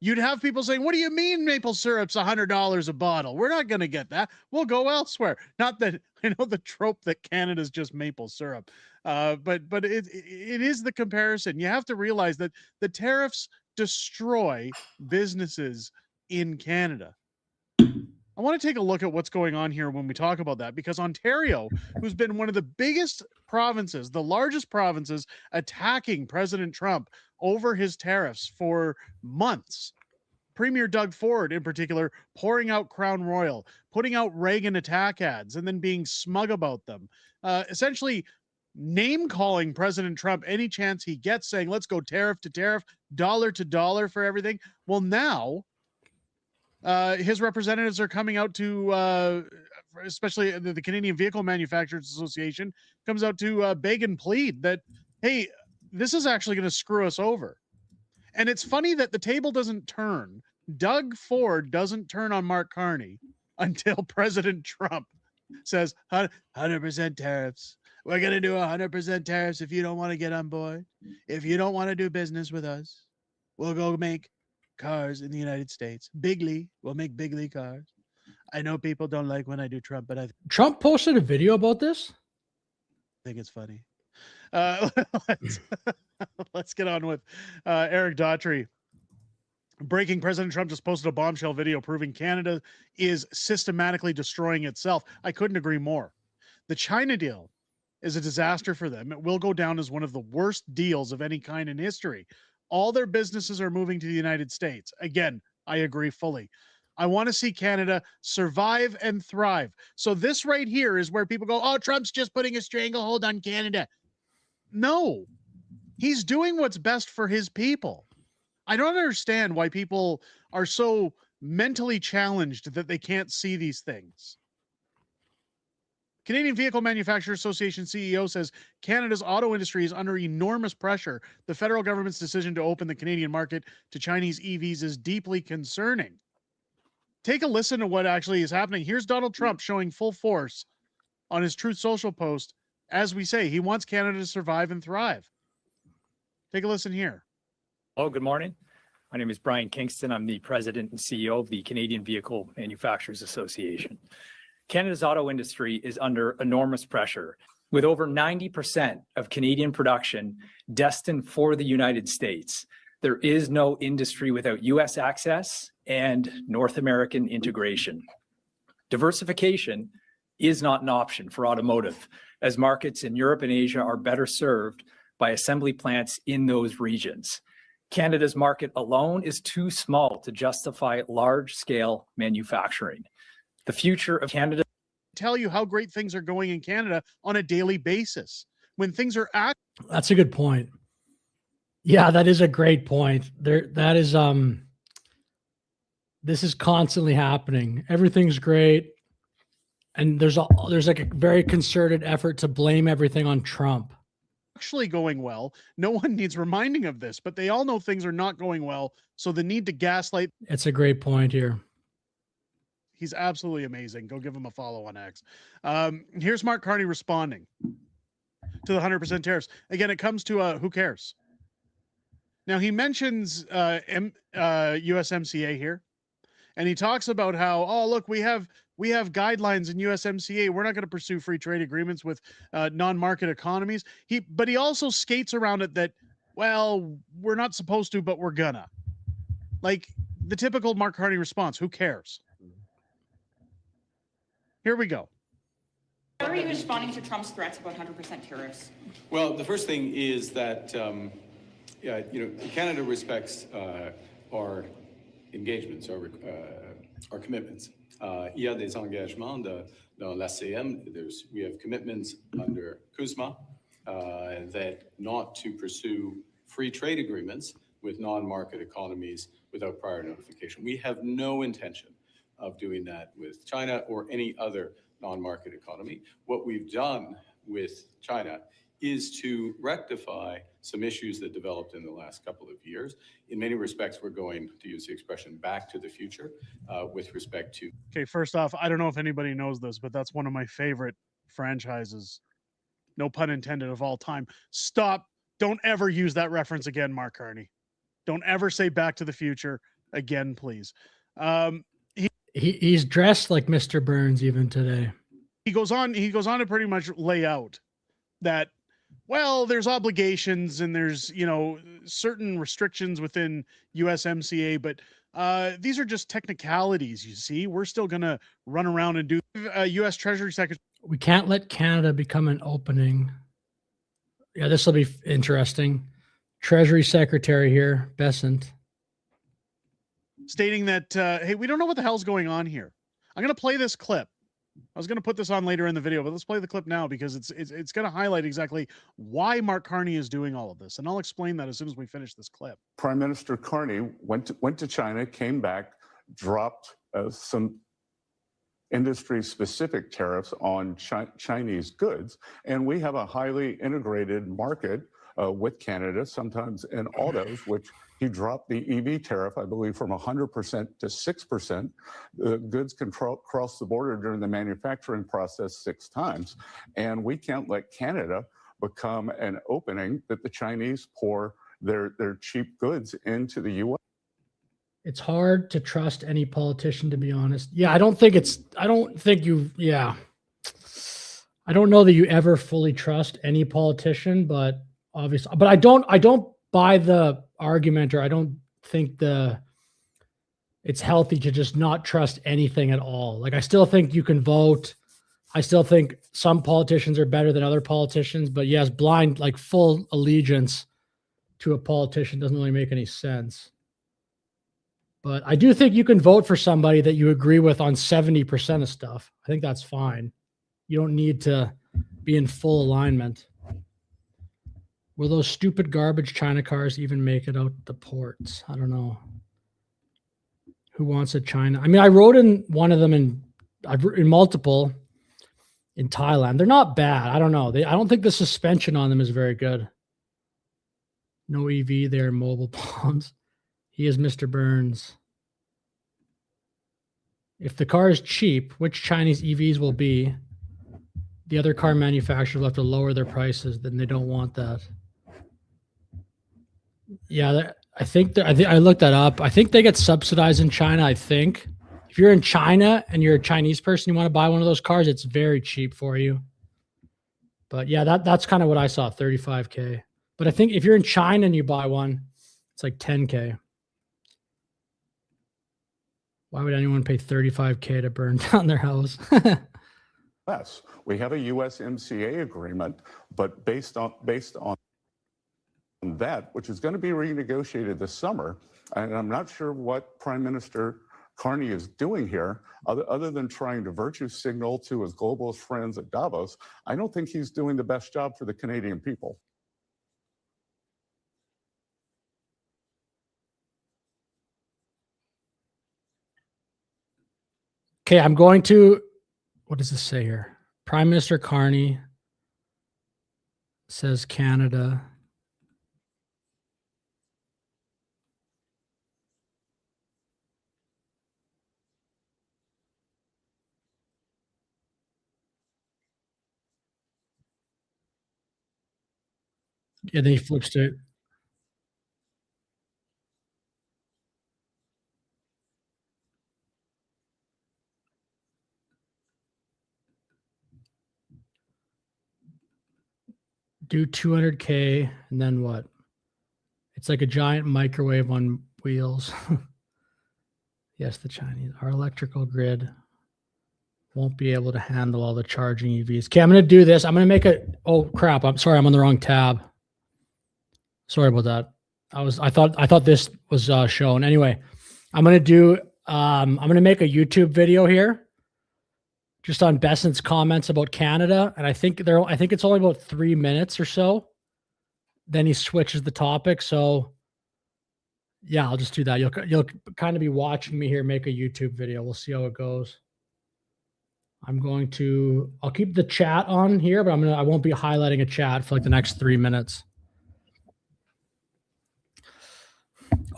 You'd have people saying, what do you mean maple syrup's $100 a bottle? We're not going to get that. We'll go elsewhere. Not that I know the trope that Canada's just maple syrup, but it is the comparison. You have to realize that the tariffs destroy businesses in Canada. I want to take a look at what's going on here when we talk about that, because Ontario, who's been one of the biggest provinces, the largest provinces attacking President Trump over his tariffs for months. Premier Doug Ford, in particular, pouring out Crown Royal, putting out Reagan attack ads, and then being smug about them. Essentially, name-calling President Trump any chance he gets, saying, let's go tariff to tariff, dollar to dollar for everything. Well, now his representatives are coming out to, especially the Canadian Vehicle Manufacturers Association, comes out to beg and plead that, hey, this is actually going to screw us over. And it's funny that the table doesn't turn. Doug Ford doesn't turn on Mark Carney until President Trump says 100% tariffs. We're going to do 100% tariffs if you don't want to get on board. If you don't want to do business with us, we'll go make cars in the United States. Bigly, we'll make Bigly cars. I know people don't like when I do Trump, but I Trump posted a video about this. think it's funny. Let's get on with Eric Daughtry. Breaking: President Trump just posted a bombshell video proving Canada is systematically destroying itself. I couldn't agree more. The China deal is a disaster for them. It will go down as one of the worst deals of any kind in history. All their businesses are moving to the United States. Again, I agree fully. I want to see Canada survive and thrive. So this right here is where people go, oh, Trump's just putting a stranglehold on Canada. No, he's doing what's best for his people. I don't understand why people are so mentally challenged that they can't see these things. Canadian Vehicle Manufacturers Association CEO says Canada's auto industry is under enormous pressure. The federal government's decision to open the Canadian market to Chinese EVs is deeply concerning. Take a listen to what actually is happening. Here's Donald Trump showing full force on his Truth Social post. As we say, he wants Canada to survive and thrive. Take a listen here. Hello, good morning. My name is Brian Kingston. I'm the president and CEO of the Canadian Vehicle Manufacturers Association. Canada's auto industry is under enormous pressure, with over 90% of Canadian production destined for the United States. There is no industry without U.S. access and North American integration. Diversification is not an option for automotive, as markets in Europe and Asia are better served by assembly plants in those regions. Canada's market alone is too small to justify large-scale manufacturing. The future of Canada tell you how great things are going in Canada on a daily basis. When things are That's a good point. Yeah, that is a great point. That is this is constantly happening. Everything's great. And there's like a very concerted effort to blame everything on Trump. Actually going well. No one needs reminding of this, but they all know things are not going well. So the need to gaslight. It's a great point here. He's absolutely amazing. Go give him a follow on X. Here's Mark Carney responding to the 100% tariffs. Again, it comes to who cares? Now he mentions USMCA here, and he talks about how, oh, look, we have guidelines in USMCA. We're not going to pursue free trade agreements with non-market economies. But he also skates around it that, well, we're not supposed to, but we're gonna. Like the typical Mark Carney response, who cares? Here we go. How are you responding to Trump's threats about 100% tariffs? Well, the first thing is that, Canada respects our engagements, our commitments. Il y a des engagements dans l'ACM. We have commitments under CUSMA that not to pursue free trade agreements with non-market economies without prior notification. We have no intention of doing that with China or any other non-market economy. What we've done with China is to rectify some issues that developed in the last couple of years. In many respects, we're going, to use the expression, back to the future with respect to. Okay, first off, I don't know if anybody knows this, but that's one of my favorite franchises, no pun intended, of all time. Stop. Don't ever use that reference again, Mark Carney. Don't ever say Back to the Future. again, please. He's dressed like Mr. Burns even today. He goes on to pretty much lay out that, well, there's obligations and there's, certain restrictions within USMCA, but these are just technicalities. You see, we're still going to run around and do U.S. Treasury Secretary. We can't let Canada become an opening. Yeah, this will be interesting. Treasury Secretary here, Bessent, stating that, hey, we don't know what the hell's going on here. I'm going to play this clip. I was going to put this on later in the video, but let's play the clip now because it's going to highlight exactly why Mark Carney is doing all of this. And I'll explain that as soon as we finish this clip. Prime Minister Carney went to China, came back, dropped some industry-specific tariffs on Chinese goods. And we have a highly integrated market with Canada, sometimes in autos, which he dropped the EV tariff, I believe, from 100% to 6%. The goods can cross the border during the manufacturing process 6 times. And we can't let Canada become an opening that the Chinese pour their cheap goods into the U.S. it's hard to trust any politician, to be honest. Yeah, I don't know that you ever fully trust any politician, but obviously, but I don't buy the argument, or I don't think it's healthy to just not trust anything at all. Like, I still think you can vote. I still think some politicians are better than other politicians, but yes, blind, like full allegiance to a politician doesn't really make any sense. But I do think you can vote for somebody that you agree with on 70% of stuff. I think that's fine. You don't need to be in full alignment. Will those stupid garbage China cars even make it out the ports? I don't know. Who wants a China? I mean, I rode in one of them in multiple in Thailand. They're not bad. I don't know. I don't think the suspension on them is very good. No EV there, mobile bombs. He is Mr. Burns. If the car is cheap, which Chinese EVs will be? The other car manufacturers will have to lower their prices. Then they don't want that. Yeah, I think I looked that up. I think they get subsidized in China. I think if you're in China and you're a Chinese person, you want to buy one of those cars, it's very cheap for you. But yeah, that's kind of what I saw, $35K. But I think if you're in China and you buy one, it's like $10K. Why would anyone pay $35K to burn down their house? Yes, we have a USMCA agreement, but based on that, which is going to be renegotiated this summer, and I'm not sure what Prime Minister Carney is doing here, other than trying to virtue signal to his globalist friends at Davos. I don't think he's doing the best job for the Canadian people. Okay, I'm going to, what does this say here? Prime Minister Carney says Canada. Yeah, then he flips to it. Do 200K and then what? It's like a giant microwave on wheels. Yes, the Chinese, our electrical grid won't be able to handle all the charging EVs. Okay, I'm going to do this. I'm going to make a, oh crap. I'm sorry. I'm on the wrong tab. Sorry about that. I thought this was shown. Anyway, I'm going to make a YouTube video here just on Bessent's comments about Canada. And I think it's only about 3 minutes or so. Then he switches the topic. So yeah, I'll just do that. You'll kind of be watching me here make a YouTube video. We'll see how it goes. I'll keep the chat on here, but I won't be highlighting a chat for like the next 3 minutes.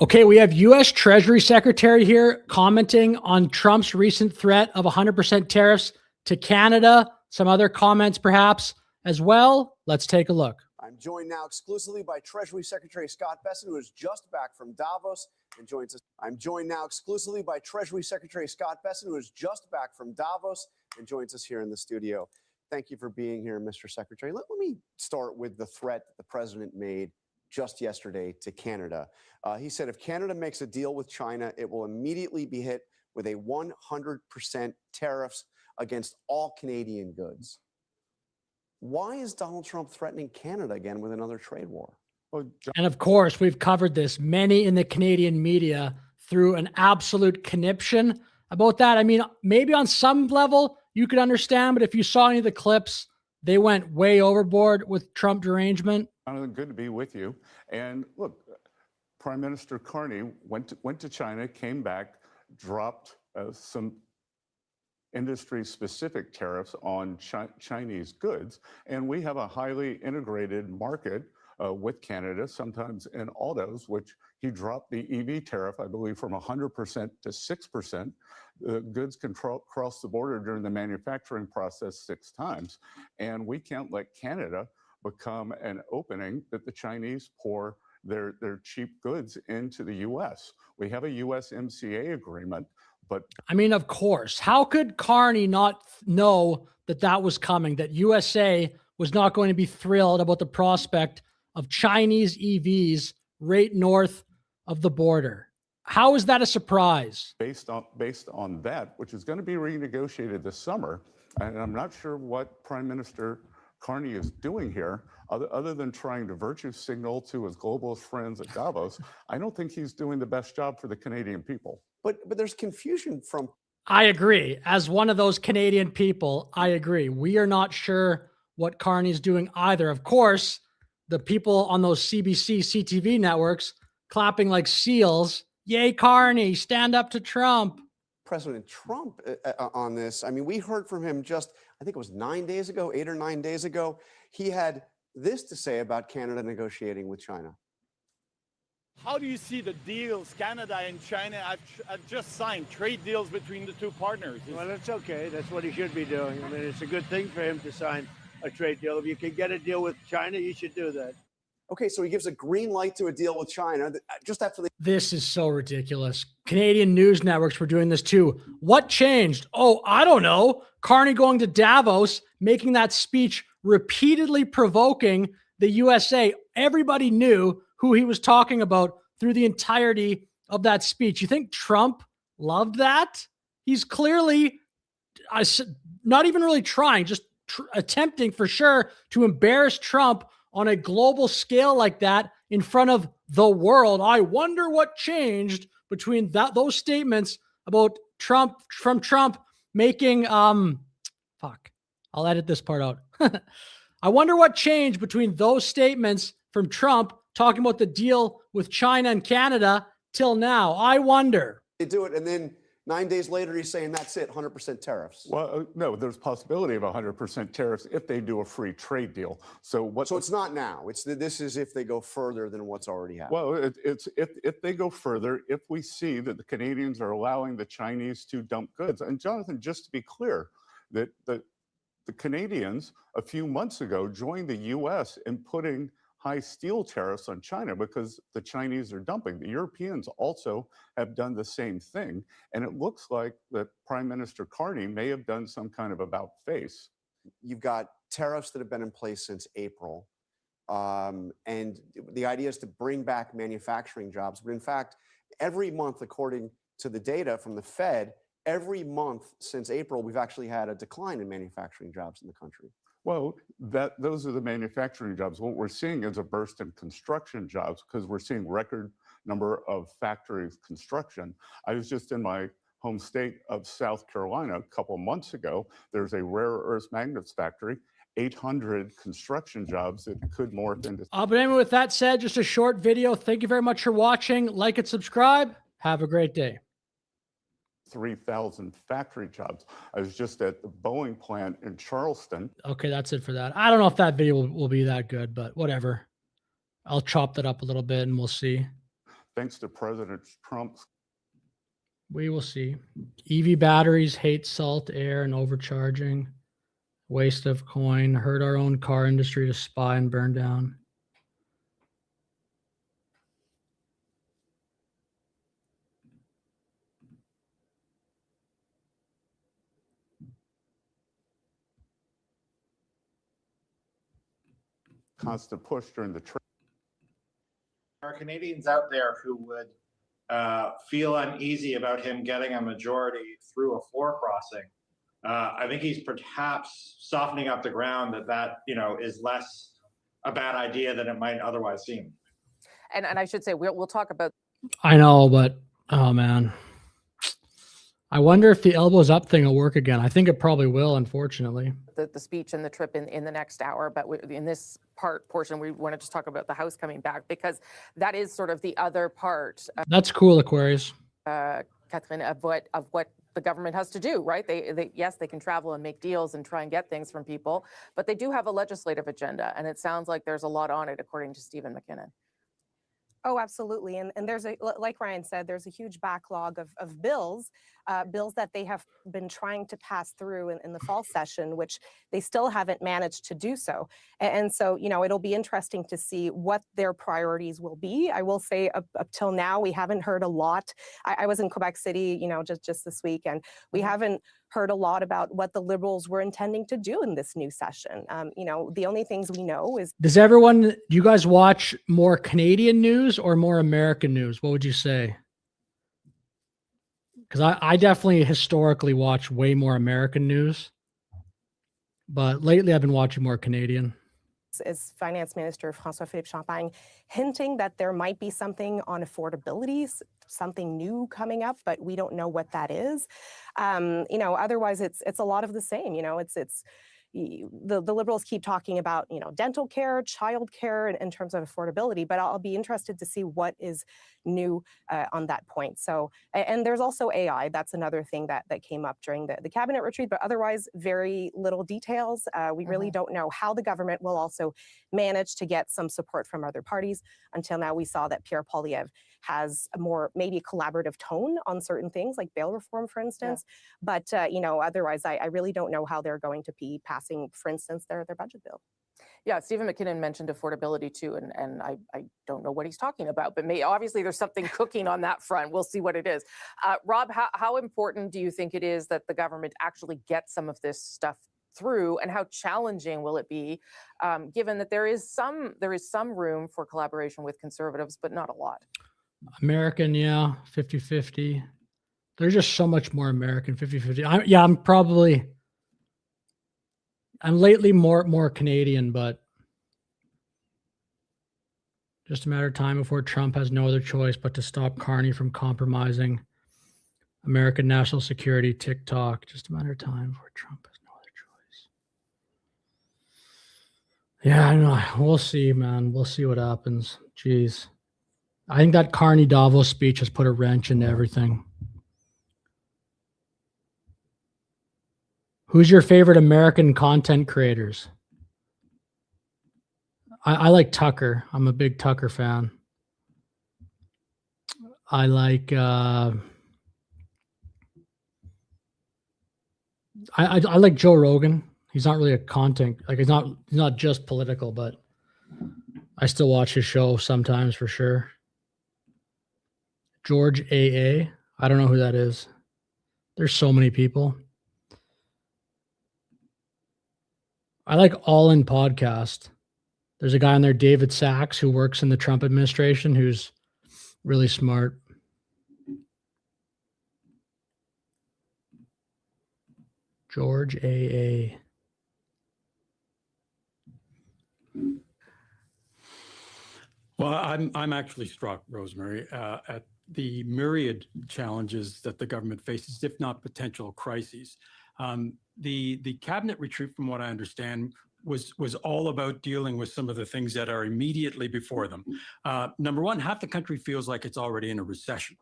Okay, we have U.S. Treasury Secretary here commenting on Trump's recent threat of 100% tariffs to Canada. Some other comments perhaps as well. Let's take a look. I'm joined now exclusively by Treasury Secretary Scott Bessent, who is just back from Davos. and joins us. I'm joined now exclusively by Treasury Secretary Scott Bessent, who is just back from Davos and joins us here in the studio. Thank you for being here, Mr. Secretary. Let me start with the threat that the president made just yesterday to Canada. He said if Canada makes a deal with China, it will immediately be hit with a 100% tariffs against all Canadian goods. Why is Donald Trump threatening Canada again with another trade war? And of course, we've covered this. Many in the Canadian media threw an absolute conniption about that. I mean, maybe on some level you could understand, but if you saw any of the clips, they went way overboard with Trump derangement. Jonathan, good to be with you. And look, Prime Minister Carney went to China, came back, dropped some industry-specific tariffs on Chinese goods, and we have a highly integrated market with Canada, sometimes in autos, which he dropped the EV tariff, I believe, from 100% to 6%. Goods can cross the border during the manufacturing process 6 times, and we can't let Canada become an opening that the Chinese pour their cheap goods into the U.S. We have a USMCA agreement, but I mean, of course, how could Carney not know that that was coming, that USA was not going to be thrilled about the prospect of Chinese EVs right north of the border? How is that a surprise? Based on that, which is going to be renegotiated this summer, and I'm not sure what Prime Minister Carney is doing here, other than trying to virtue signal to his globalist friends at Davos. I don't think he's doing the best job for the Canadian people. But there's confusion from. I agree. As one of those Canadian people, I agree. We are not sure what Carney's doing either. Of course, the people on those CBC, CTV networks clapping like seals. Yay, Carney, stand up to Trump. President Trump on this. I mean, we heard from him just, I think it was 9 days ago, 8 or 9 days ago. He had this to say about Canada negotiating with China. How do you see the deals Canada and China have just signed, trade deals between the two partners? Well, that's okay. That's what he should be doing. I mean, it's a good thing for him to sign a trade deal. If you can get a deal with China, you should do that. Okay, so he gives a green light to a deal with China just after the. This is so ridiculous. Canadian news networks were doing this too. What changed? Oh, I don't know. Carney going to Davos, making that speech repeatedly provoking the USA. Everybody knew who he was talking about through the entirety of that speech. You think Trump loved that? He's clearly not even really trying, just attempting for sure to embarrass Trump on a global scale like that in front of the world. I wonder what changed between those statements about Trump making I'll edit this part out. I wonder what changed between those statements from Trump talking about the deal with China and Canada till now. I wonder. They do it, and then 9 days later, he's saying that's it, 100% tariffs. Well, no, there's possibility of 100% tariffs if they do a free trade deal. So it's not now. This is if they go further than what's already happened. Well, it's if they go further, if we see that the Canadians are allowing the Chinese to dump goods. And Jonathan, just to be clear, that the Canadians a few months ago joined the U.S. in putting high steel tariffs on China because the Chinese are dumping. The Europeans also have done the same thing. And it looks like that Prime Minister Carney may have done some kind of about face. You've got tariffs that have been in place since April. And the idea is to bring back manufacturing jobs. But in fact, every month, according to the data from the Fed, every month since April, we've actually had a decline in manufacturing jobs in the country. Well, those are the manufacturing jobs. What we're seeing is a burst in construction jobs because we're seeing record number of factories construction. I was just in my home state of South Carolina a couple of months ago. There's a rare earth magnets factory, 800 construction jobs that could morph into. But anyway, with that said, just a short video. Thank you very much for watching. Like and subscribe. Have a great day. 3,000 factory jobs. I was just at the Boeing plant in Charleston. Okay, that's it for that. I don't know if that video will be that good, but whatever. I'll chop that up a little bit and we'll see. Thanks to President Trump's. We will see. EV batteries hate salt air and overcharging. Waste of coin. Hurt our own car industry to spy and burn down. constant push during the There are Canadians out there who would feel uneasy about him getting a majority through a floor crossing. I think he's perhaps softening up the ground that is less a bad idea than it might otherwise seem. And I should say, we'll talk about. I know, but oh man, I wonder if the elbows up thing will work again. I think it probably will, unfortunately. The speech and the trip in the next hour, but in this portion, we want to just talk about the House coming back, because that is sort of the other part. That's cool, Aquarius. Catherine, of what the government has to do, right? Yes, they can travel and make deals and try and get things from people, but they do have a legislative agenda, and it sounds like there's a lot on it, according to Stephen McKinnon. Oh, absolutely. And there's like Ryan said, there's a huge backlog of bills that they have been trying to pass through in the fall session, which they still haven't managed to do so. And so, it'll be interesting to see what their priorities will be. I will say up till now, we haven't heard a lot. I was in Quebec City, just this week, and we haven't heard a lot about what the Liberals were intending to do in this new session. The only things we know is. Do you guys watch more Canadian news or more American news? What would you say? Because I definitely historically watch way more American news, but lately I've been watching more Canadian. As Finance Minister François-Philippe Champagne hinting that there might be something on affordability, something new coming up, but we don't know what that is. Otherwise it's a lot of the same. The Liberals keep talking about, dental care, child care in terms of affordability, but I'll be interested to see what is new on that point. So, and there's also AI. That's another thing that came up during the cabinet retreat, but otherwise very little details. We really don't know how the government will also manage to get some support from other parties. Until now, we saw that Pierre Poilievre has a more maybe collaborative tone on certain things like bail reform, for instance. Yeah. But, otherwise, I really don't know how they're going to be passing, for instance, their budget bill. Yeah, Stephen McKinnon mentioned affordability too, and I don't know what he's talking about, but obviously there's something cooking on that front. We'll see what it is. Rob, how important do you think it is that the government actually gets some of this stuff through, and how challenging will it be, given that there is some room for collaboration with Conservatives, but not a lot? American, yeah, 50-50. There's just so much more American, 50-50. I'm lately more Canadian, but just a matter of time before Trump has no other choice but to stop Carney from compromising American national security, TikTok. Just a matter of time before Trump has no other choice. Yeah, I know. We'll see, man. We'll see what happens. Jeez. I think that Carney Davos speech has put a wrench into everything. Who's your favorite American content creators? I like Tucker. I'm a big Tucker fan. I like I like Joe Rogan. He's not really a content, like he's not just political, but I still watch his show sometimes for sure. George AA. I don't know who that is. There's so many people. I like All In Podcast. There's a guy on there, David Sachs, who works in the Trump administration, who's really smart. George AA. Well, I'm actually struck, Rosemary, at the myriad challenges that the government faces, if not potential crises. The cabinet retreat, from what I understand, was all about dealing with some of the things that are immediately before them. Number one, half the country feels like it's already in a recession.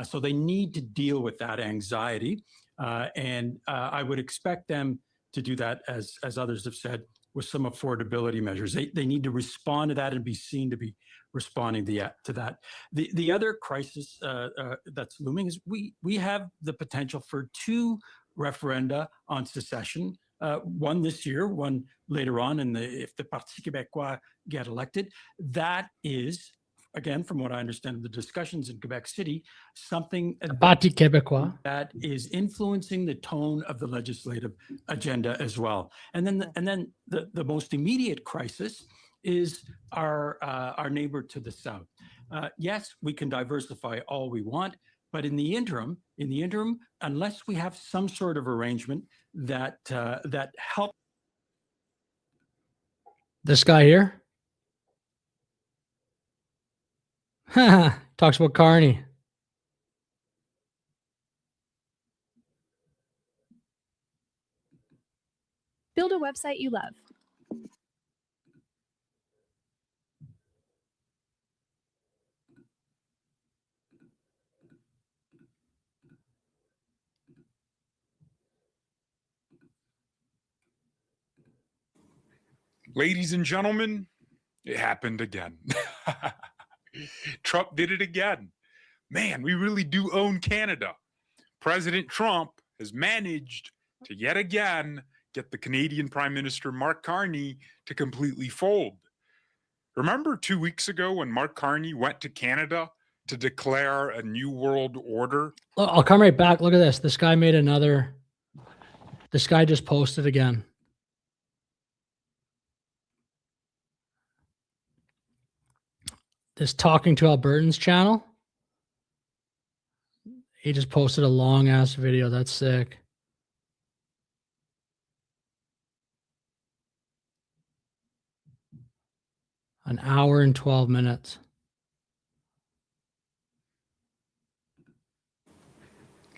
So they need to deal with that anxiety. And I would expect them to do that, as others have said, with some affordability measures. They need to respond to that and be seen to be responding to that. The other crisis that's looming is we have the potential for two referenda on secession, one this year, one later on, if the Parti Québécois get elected. That is, again, from what I understand of the discussions in Quebec City, something Parti Québécois that is influencing the tone of the legislative agenda as well. And then the most immediate crisis is our neighbor to the south. Yes, we can diversify all we want, but in the interim, unless we have some sort of arrangement that that helps. This guy here talks about Carney. Build a website you love. Ladies and gentlemen, it happened again. Trump did it again. Man, we really do own Canada. President Trump has managed to yet again get the Canadian Prime Minister Mark Carney to completely fold. Remember 2 weeks ago when Mark Carney went to Canada to declare a new world order? Look, I'll come right back. Look at this. This guy made another. This guy just posted again. This Talking to Albertans channel. He just posted a long ass video. That's sick. An hour and 12 minutes.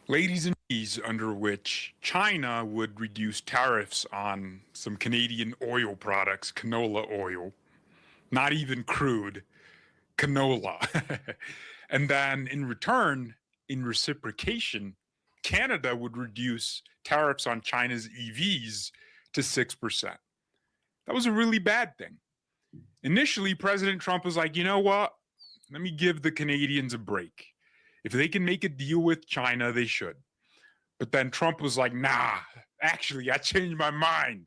Ladies and ladies, under which China would reduce tariffs on some Canadian oil products, canola oil, not even crude, canola. And then in return, in reciprocation, Canada would reduce tariffs on China's EVs to 6%. That was a really bad thing. Initially, President Trump was like, you know what? Let me give the Canadians a break. If they can make a deal with China, they should. But then Trump was like, nah, actually, I changed my mind.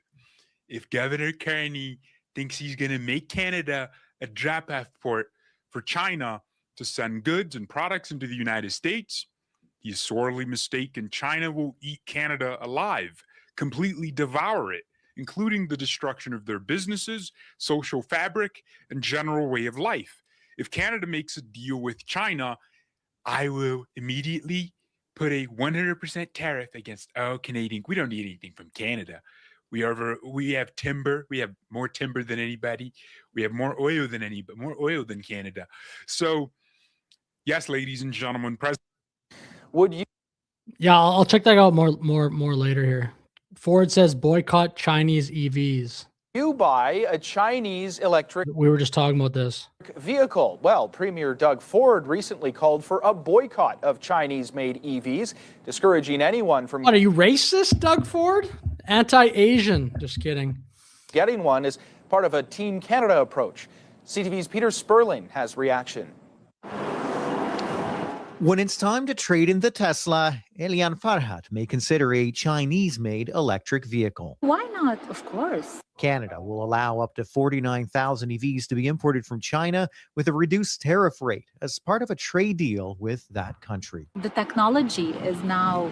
If Governor Carney thinks he's going to make Canada a drop-off port for China to send goods and products into the United States, he is sorely mistaken. China will eat Canada alive, completely devour it, including the destruction of their businesses, social fabric, and general way of life. If Canada makes a deal with China, I will immediately put a 100% tariff against all Canadian. We don't need anything from Canada. We have timber. We have more timber than anybody. We have more oil than anybody, more oil than Canada. So, yes, ladies and gentlemen, would you? Yeah, I'll check that out more later here. Ford says boycott Chinese EVs. You buy a Chinese electric We were just talking about this. vehicle? Well, Premier Doug Ford recently called for a boycott of Chinese-made EVs, discouraging anyone from What, are you racist, Doug Ford? Anti-Asian. Just kidding. getting one as part of a Team Canada approach. CTV's Peter Sperling has reaction. When it's time to trade in the Tesla, Elian Farhat may consider a Chinese-made electric vehicle. Why not? Of course. Canada will allow up to 49,000 EVs to be imported from China with a reduced tariff rate as part of a trade deal with that country. The technology is now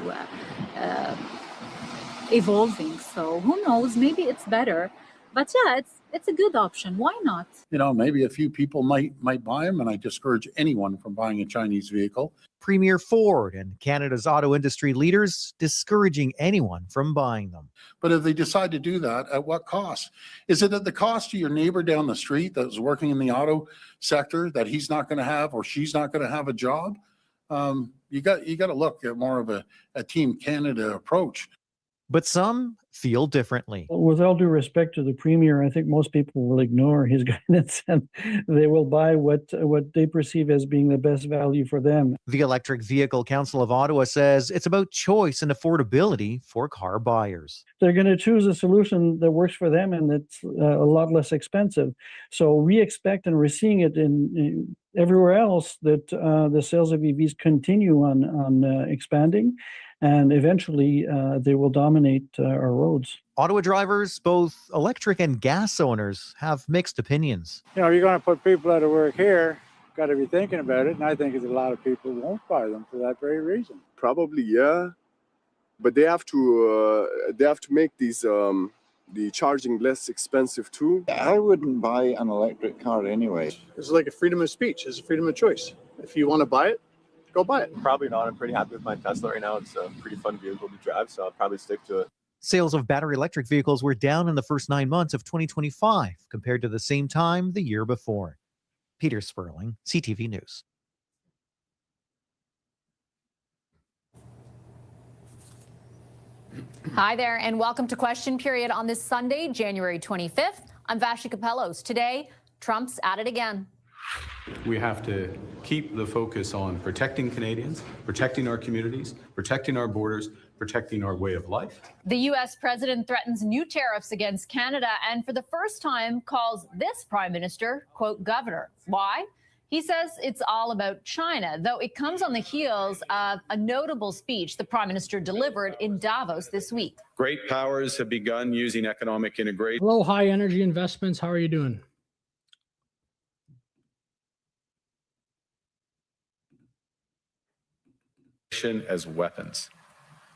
evolving, so who knows? Maybe it's better. But yeah, it's a good option. Why not? You know, maybe a few people might buy them, and I discourage anyone from buying a Chinese vehicle. Premier Ford and Canada's auto industry leaders discouraging anyone from buying them. But if they decide to do that, at what cost? Is it at the cost to your neighbor down the street that's working in the auto sector that he's not going to have or she's not going to have a job? You got to look at more of a Team Canada approach. But some feel differently. With all due respect to the premier, I think most people will ignore his guidance and they will buy what they perceive as being the best value for them. The Electric Vehicle Council of Ottawa says it's about choice and affordability for car buyers. They're going to choose a solution that works for them and that's a lot less expensive. So we expect, and we're seeing it in everywhere else, that the sales of EVs continue on expanding. And eventually, they will dominate our roads. Ottawa drivers, both electric and gas owners, have mixed opinions. You know, if you're going to put people out of work here, got to be thinking about it. And I think a lot of people won't buy them for that very reason. Probably, yeah. But they have to make these the charging less expensive too. I wouldn't buy an electric car anyway. It's like a freedom of speech. It's a freedom of choice. If you want to buy it, go buy it. Probably not. I'm pretty happy with my Tesla right now. It's a pretty fun vehicle to drive, so I'll probably stick to it. Sales of battery electric vehicles were down in the first 9 months of 2025 compared to the same time the year before. Peter Sperling, CTV News. Hi there, and welcome to Question Period on this Sunday, January 25th. I'm Vashi Capellos. Today, Trump's at it again. We have to keep the focus on protecting Canadians, protecting our communities, protecting our borders, protecting our way of life. The U.S. president threatens new tariffs against Canada and for the first time calls this prime minister, quote, governor. Why? He says it's all about China, though it comes on the heels of a notable speech the prime minister delivered in Davos this week. Great powers have begun using economic integration. Hello, High Energy Investments. How are you doing? As weapons.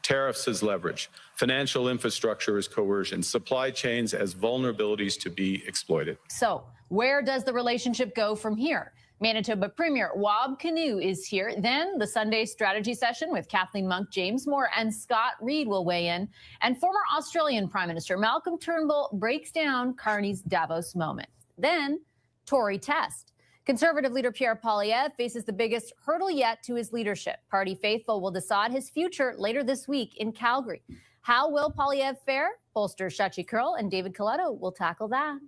Tariffs as leverage. Financial infrastructure as coercion. Supply chains as vulnerabilities to be exploited. So where does the relationship go from here? Manitoba Premier Wab Kinew is here. Then the Sunday strategy session with Kathleen Monk, James Moore, and Scott Reid will weigh in. And former Australian Prime Minister Malcolm Turnbull breaks down Carney's Davos moment. Then Tory test. Conservative leader Pierre Poilievre faces the biggest hurdle yet to his leadership. Party faithful will decide his future later this week in Calgary. How will Poilievre fare? Pollster Shachi Kurl and David Coletto will tackle that.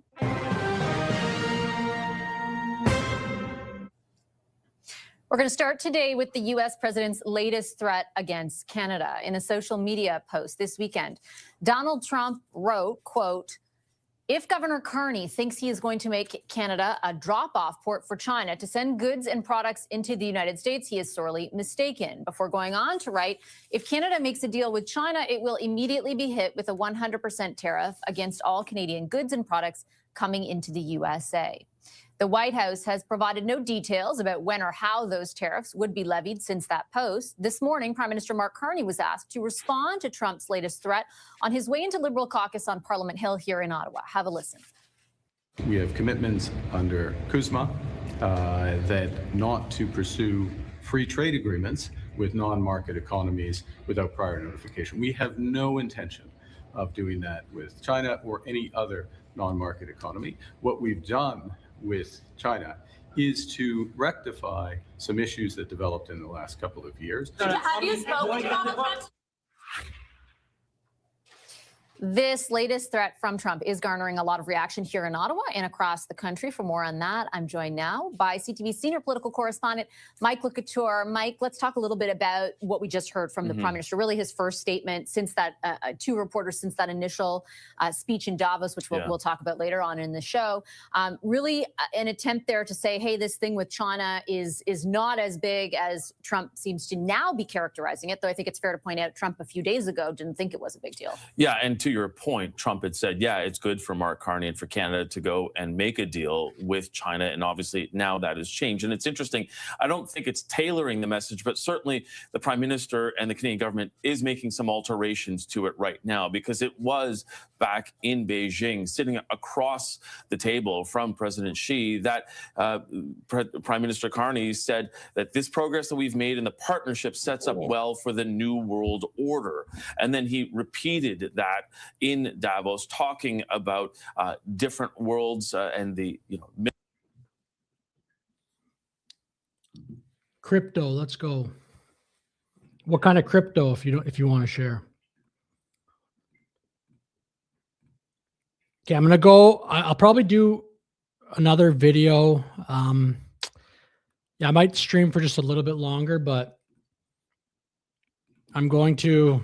We're going to start today with the U.S. president's latest threat against Canada. In a social media post this weekend, Donald Trump wrote, quote, if Governor Carney thinks he is going to make Canada a drop-off port for China to send goods and products into the United States, he is sorely mistaken. Before going on to write, if Canada makes a deal with China, it will immediately be hit with a 100% tariff against all Canadian goods and products coming into the USA. The White House has provided no details about when or how those tariffs would be levied since that post. This morning, Prime Minister Mark Carney was asked to respond to Trump's latest threat on his way into Liberal caucus on Parliament Hill here in Ottawa. Have a listen. We have commitments under CUSMA that not to pursue free trade agreements with non-market economies without prior notification. We have no intention of doing that with China or any other non-market economy. What we've done with China is to rectify some issues that developed in the last couple of years. Have you spoken to Donald Trump? This latest threat from Trump is garnering a lot of reaction here in Ottawa and across the country. For more on that, I'm joined now by CTV senior political correspondent Mike LeCouture. Mike, let's talk a little bit about what we just heard from the Prime Minister, really his first statement since that, two reporters since that initial speech in Davos, which we'll talk about later on in the show. Really an attempt there to say, hey, this thing with China is not as big as Trump seems to now be characterizing it, though I think it's fair to point out Trump a few days ago didn't think it was a big deal. Yeah, and to your point, Trump had said, yeah, it's good for Mark Carney and for Canada to go and make a deal with China. And obviously now that has changed. And it's interesting. I don't think it's tailoring the message, but certainly the Prime Minister and the Canadian government is making some alterations to it right now, because it was back in Beijing, sitting across the table from President Xi, that Prime Minister Carney said that this progress that we've made in the partnership sets up well for the new world order. And then he repeated that in Davos, talking about different worlds and the Crypto, let's go. What kind of crypto, if you want to share? Okay, I'm gonna go. I'll probably do another video. Yeah, I might stream for just a little bit longer, but I'm going to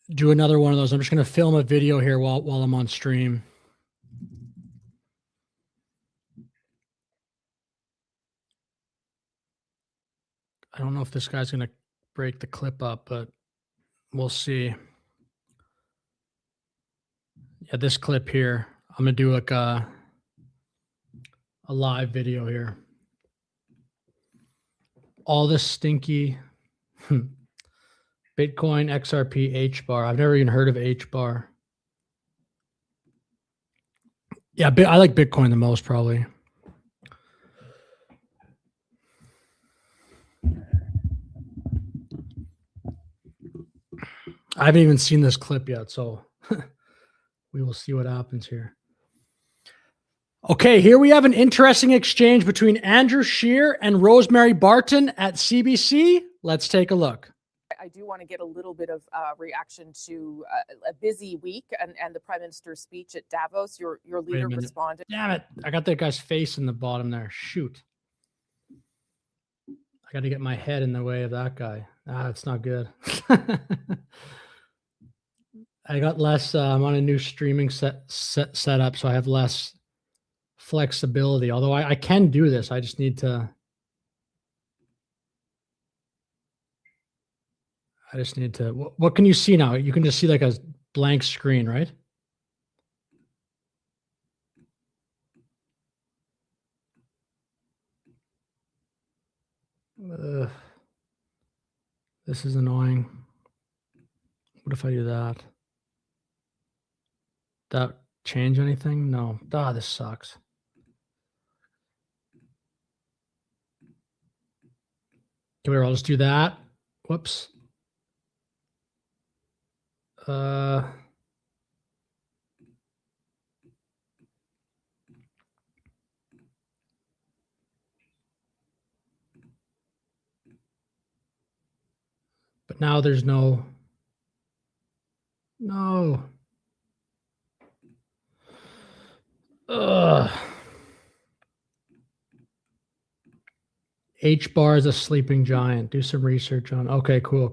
do another one of those. I'm just going to film a video here while I'm on stream. I don't know if this guy's going to break the clip up, but we'll see. Yeah, this clip here, I'm going to do like a live video here. All this stinky Bitcoin, XRP, H bar. I've never even heard of H bar. Yeah, I like Bitcoin the most probably. I haven't even seen this clip yet, so we will see what happens here. Okay, here we have an interesting exchange between Andrew Scheer and Rosemary Barton at CBC. Let's take a look. I do want to get a little bit of reaction to a busy week and the Prime Minister's speech at Davos. Your Wait a leader minute. responded. Damn it. I got that guy's face in the bottom there. Shoot. I got to get my head in the way of that guy. It's not good. I got less, I'm on a new streaming setup, so I have less flexibility. Although I can do this. I just need to. What can you see now? You can just see like a blank screen, right? This is annoying. What if I do that? That change anything? No. This sucks. Okay, I'll just do that. Whoops. But now there's no. H bar is a sleeping giant. Do some research on. Okay, cool.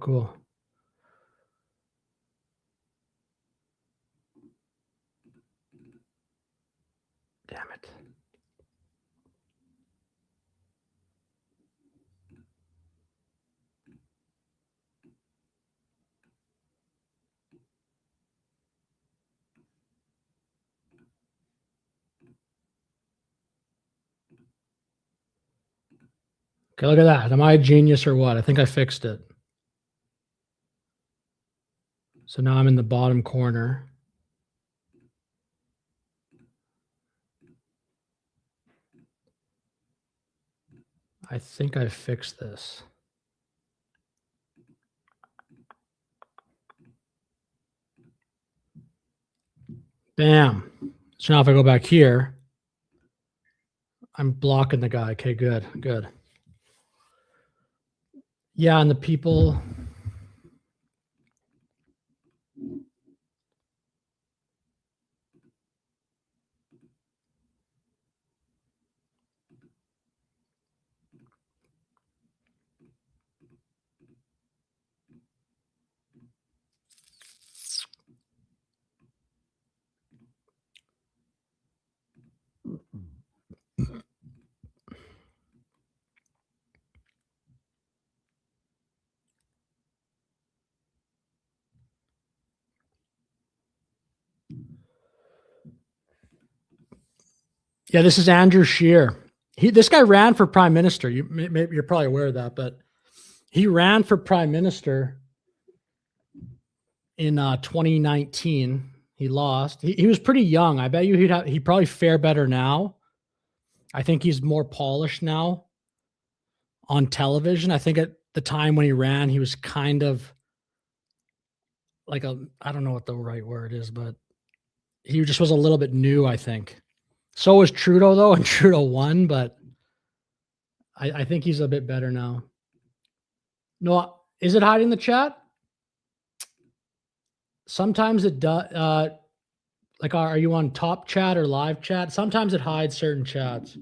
Damn it. Okay, look at that. Am I a genius or what? I think I fixed it. So now I'm in the bottom corner. I think I fixed this. Bam. So now if I go back here, I'm blocking the guy. Okay, good. Yeah, and the people. Yeah, this is Andrew Scheer. This guy ran for prime minister. You're probably aware of that, but he ran for prime minister in 2019. He lost. He was pretty young. I bet you he'd probably fare better now. I think he's more polished now on television. I think at the time when he ran, he was kind of like I don't know what the right word is, but he just was a little bit new, I think. So was Trudeau, though, and Trudeau won, but I think he's a bit better now. No, is it hiding the chat? Sometimes it does. Like, are you on top chat or live chat? Sometimes it hides certain chats.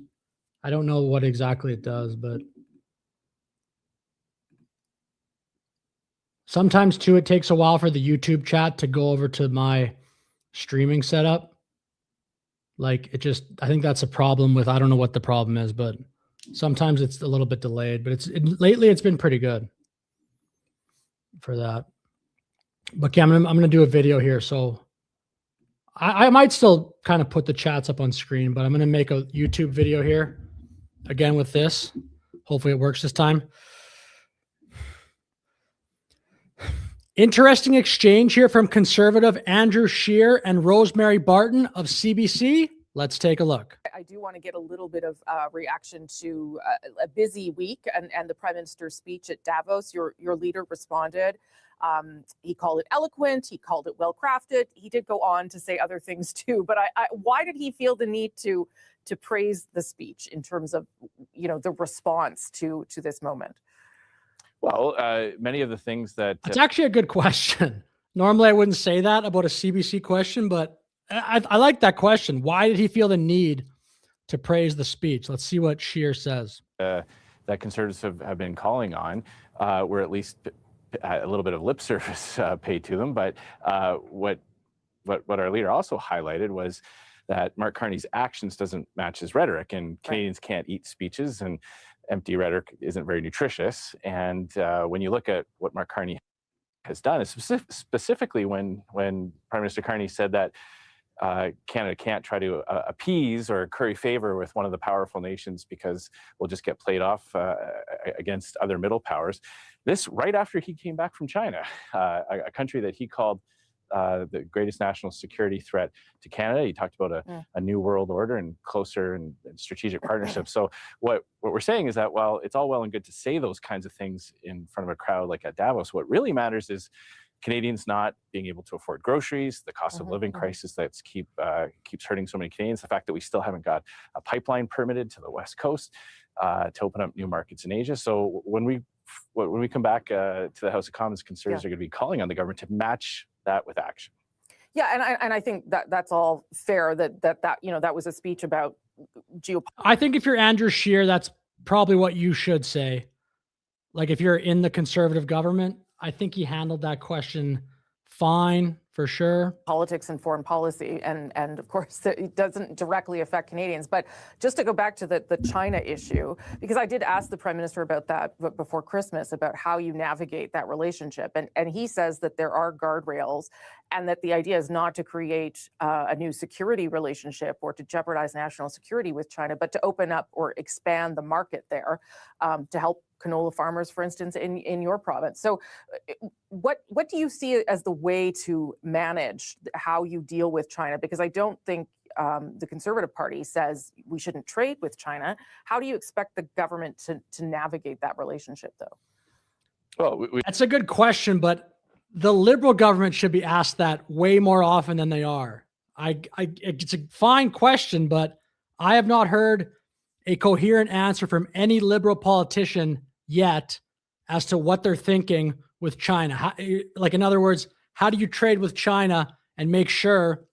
I don't know what exactly it does, but sometimes, too, it takes a while for the YouTube chat to go over to my streaming setup. Like, I think that's a problem with, I don't know what the problem is, but sometimes it's a little bit delayed, but lately it's been pretty good for that. But yeah, I'm going to do a video here. So I might still kind of put the chats up on screen, but I'm going to make a YouTube video here again with this. Hopefully it works this time. Interesting exchange here from conservative Andrew Scheer and Rosemary Barton of CBC. Let's take a look. I do want to get a little bit of reaction to a busy week and the Prime Minister's speech at Davos. Your leader responded. He called it eloquent. He called it well-crafted. He did go on to say other things too. But why did he feel the need to praise the speech in terms of, the response to this moment? Well, many of the things that... It's actually a good question. Normally, I wouldn't say that about a CBC question, but I like that question. Why did he feel the need to praise the speech? Let's see what Scheer says. That Conservatives have been calling on, were at least a little bit of lip service paid to them. But what our leader also highlighted was that Mark Carney's actions doesn't match his rhetoric, and Canadians can't eat speeches, and empty rhetoric isn't very nutritious. And when you look at what Mark Carney has done, specifically when Prime Minister Carney said that Canada can't try to appease or curry favor with one of the powerful nations because we'll just get played off against other middle powers. This right after he came back from China, a country that he called the greatest national security threat to Canada. He talked about a new world order and closer and strategic partnerships. So what we're saying is that while it's all well and good to say those kinds of things in front of a crowd like at Davos, what really matters is Canadians not being able to afford groceries, the cost of living crisis that keeps hurting so many Canadians, the fact that we still haven't got a pipeline permitted to the West Coast to open up new markets in Asia. So when we come back to the House of Commons, Conservatives are going to be calling on the government to match that with action. Yeah, and I think that's all fair. That was a speech about geopolitics. I think if you're Andrew Scheer, that's probably what you should say. Like if you're in the Conservative government, I think he handled that question fine, for sure. Politics and foreign policy, and of course it doesn't directly affect Canadians. But just to go back to the China issue, because I did ask the Prime Minister about that before Christmas, about how you navigate that relationship, and he says that there are guardrails, and that the idea is not to create a new security relationship or to jeopardize national security with China, but to open up or expand the market there to help canola farmers, for instance, in your province. So what do you see as the way to manage how you deal with China? Because I don't think the Conservative Party says we shouldn't trade with China. How do you expect the government to navigate that relationship, though? Well, that's a good question, but the Liberal government should be asked that way more often than they are. It's a fine question, but I have not heard a coherent answer from any Liberal politician yet as to what they're thinking with China. Like, in other words, how do you trade with China and make sure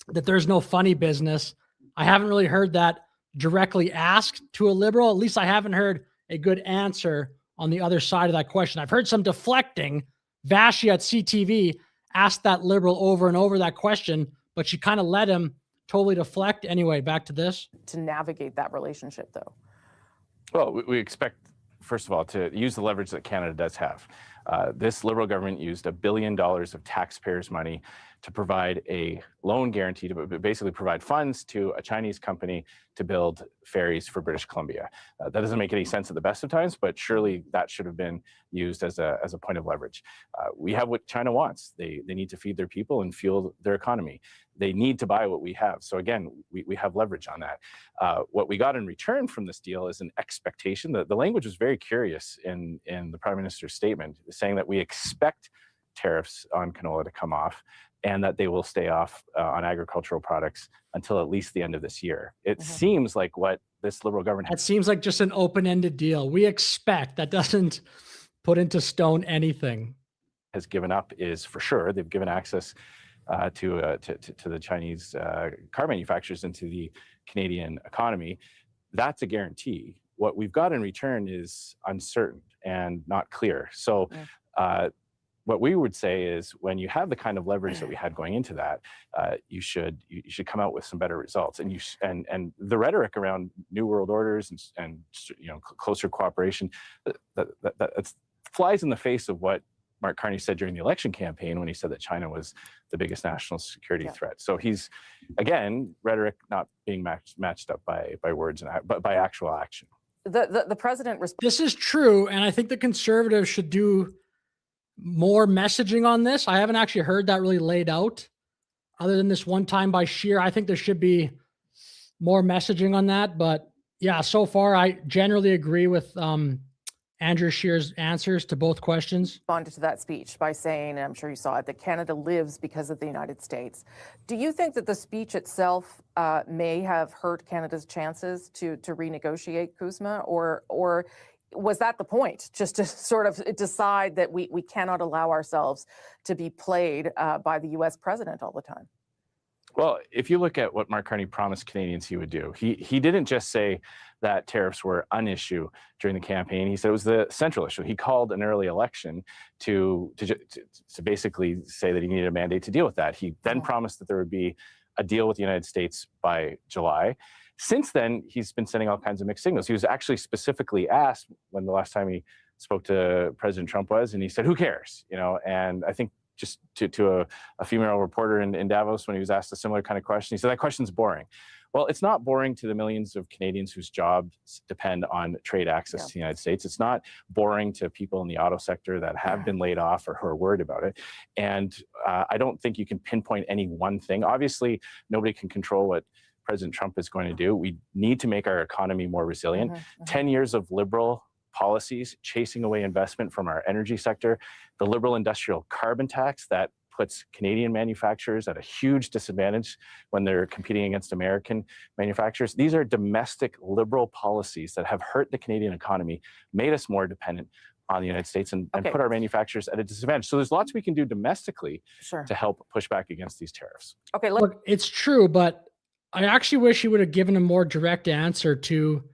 that there's no funny business? I haven't really heard that directly asked to a Liberal. At least I haven't heard a good answer on the other side of that question. I've heard some deflecting. Vashti at CTV asked that Liberal over and over that question, but she kind of let him totally deflect. Anyway, back to this. To navigate that relationship, though? Well, we expect, first of all, to use the leverage that Canada does have. This Liberal government used $1 billion of taxpayers' money to provide a loan guarantee, to basically provide funds to a Chinese company to build ferries for British Columbia. That doesn't make any sense at the best of times, but surely that should have been used as a point of leverage. We have what China wants. They need to feed their people and fuel their economy. They need to buy what we have. So again, we have leverage on that. What we got in return from this deal is an expectation. The language was very curious in the Prime Minister's statement, saying that we expect tariffs on canola to come off and that they will stay off on agricultural products until at least the end of this year. It seems like what this Liberal government... That seems like just an open-ended deal. We expect. That doesn't put into stone anything. ...has given up is, for sure, they've given access to the Chinese car manufacturers into the Canadian economy. That's a guarantee. What we've got in return is uncertain and not clear. So what we would say is, when you have the kind of leverage that we had going into that, you should come out with some better results. And the rhetoric around new world orders and closer cooperation, that flies in the face of what Mark Carney said during the election campaign when he said that China was the biggest national security threat. So he's, again, rhetoric not being matched up by words, but by actual action. The president... This is true, and I think the Conservatives should do more messaging on this. I haven't actually heard that really laid out other than this one time by Scheer. I think there should be more messaging on that. But yeah, so far, I generally agree with Andrew Scheer's answers to both questions. Responded to that speech by saying, and I'm sure you saw it, that Canada lives because of the United States. Do you think that the speech itself may have hurt Canada's chances to renegotiate CUSMA, or was that the point, just to sort of decide that we cannot allow ourselves to be played by the U.S. president all the time? Well, if you look at what Mark Carney promised Canadians he would do, he didn't just say that tariffs were an issue during the campaign. He said it was the central issue. He called an early election to basically say that he needed a mandate to deal with that. He then promised that there would be a deal with the United States by July. Since then, he's been sending all kinds of mixed signals. He was actually specifically asked when the last time he spoke to President Trump was, and he said, "Who cares?" And I think just to a female reporter in Davos when he was asked a similar kind of question, he said, "That question's boring." Well, it's not boring to the millions of Canadians whose jobs depend on trade access to the United States. It's not boring to people in the auto sector that have been laid off or who are worried about it. And I don't think you can pinpoint any one thing. Obviously, nobody can control what President Trump is going to do. We need to make our economy more resilient. 10 years of liberal policies chasing away investment from our energy sector, the liberal industrial carbon tax that puts Canadian manufacturers at a huge disadvantage when they're competing against American manufacturers. These are domestic liberal policies that have hurt the Canadian economy, made us more dependent on the United States, and put our manufacturers at a disadvantage. So there's lots we can do domestically to help push back against these tariffs. Okay, look, it's true, but I actually wish he would have given a more direct answer to,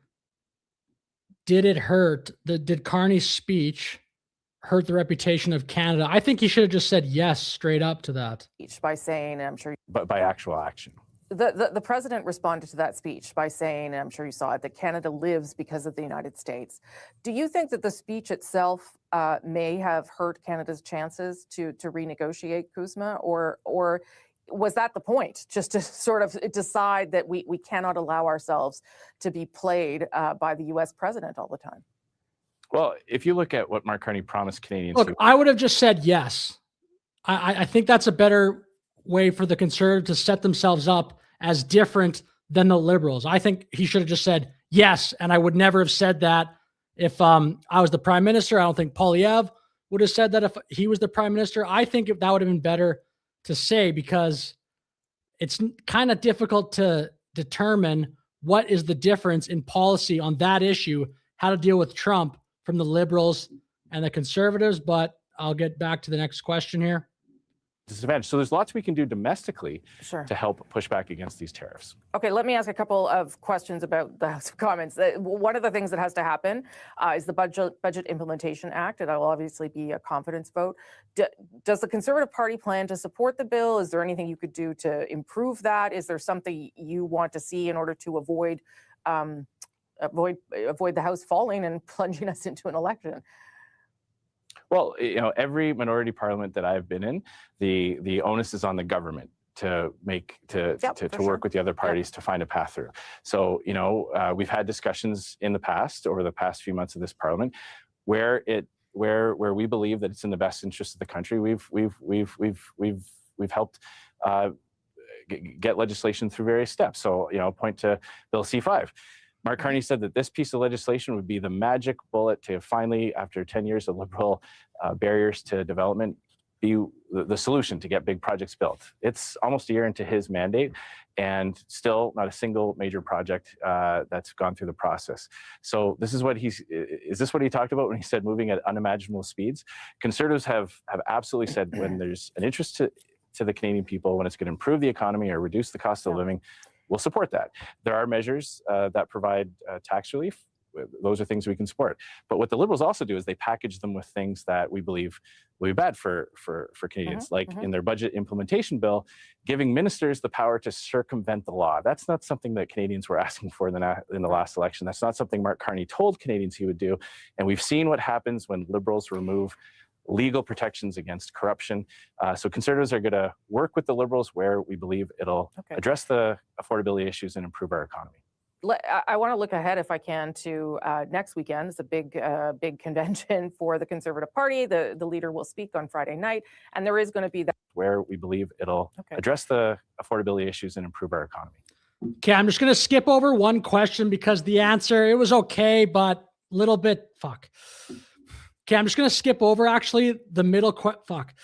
did it hurt, did Carney's speech hurt the reputation of Canada? I think he should have just said yes straight up to that. By saying, and I'm sure but by actual action. The president responded to that speech by saying, and I'm sure you saw it, that Canada lives because of the United States. Do you think that the speech itself may have hurt Canada's chances to renegotiate CUSMA, or was that the point, just to sort of decide that we cannot allow ourselves to be played by the U.S. president all the time? Well, if you look at what Mark Carney promised Canadians, look, I would have just said yes. I think that's a better way for the Conservatives to set themselves up as different than the Liberals. I think he should have just said yes, and I would never have said that if I was the Prime Minister. I don't think Poilievre would have said that if he was the Prime Minister. I think that would have been better to say, because it's kind of difficult to determine what is the difference in policy on that issue, how to deal with Trump, from the Liberals and the Conservatives. But I'll get back to the next question here. Disadvantage. So there's lots we can do domestically to help push back against these tariffs. Okay, let me ask a couple of questions about the House of Commons. One of the things that has to happen is the Budget Implementation Act. It will obviously be a confidence vote. Does the Conservative Party plan to support the bill? Is there anything you could do to improve that? Is there something you want to see in order to avoid the House falling and plunging us into an election? Well, every minority parliament that I've been in, the onus is on the government to work with the other parties to find a path through. So, we've had discussions in the past, over the past few months of this parliament, where we believe that it's in the best interest of the country. We've helped get legislation through various steps. So, point to Bill C-5. Mark Carney said that this piece of legislation would be the magic bullet to finally, after 10 years of liberal barriers to development, be the solution to get big projects built. It's almost a year into his mandate, and still not a single major project that's gone through the process. So this is what is this what he talked about when he said moving at unimaginable speeds? Conservatives have absolutely said when there's an interest to the Canadian people, when it's going to improve the economy or reduce the cost of living, we'll support that. There are measures that provide tax relief. Those are things we can support. But what the Liberals also do is they package them with things that we believe will be bad for Canadians, like in their budget implementation bill, giving ministers the power to circumvent the law. That's not something that Canadians were asking for in the last election. That's not something Mark Carney told Canadians he would do. And we've seen what happens when Liberals remove legal protections against corruption. So Conservatives are going to work with the Liberals where we believe it'll address the affordability issues and improve our economy. I want to look ahead, if I can, to next weekend. It's a big convention for the Conservative Party. The leader will speak on Friday night, and there is going to be that where we believe it'll address the affordability issues and improve our economy. Okay, I'm just going to skip over one question because the answer, it was okay, but a little bit, fuck. Okay, I'm just going to skip over actually the middle, fuck.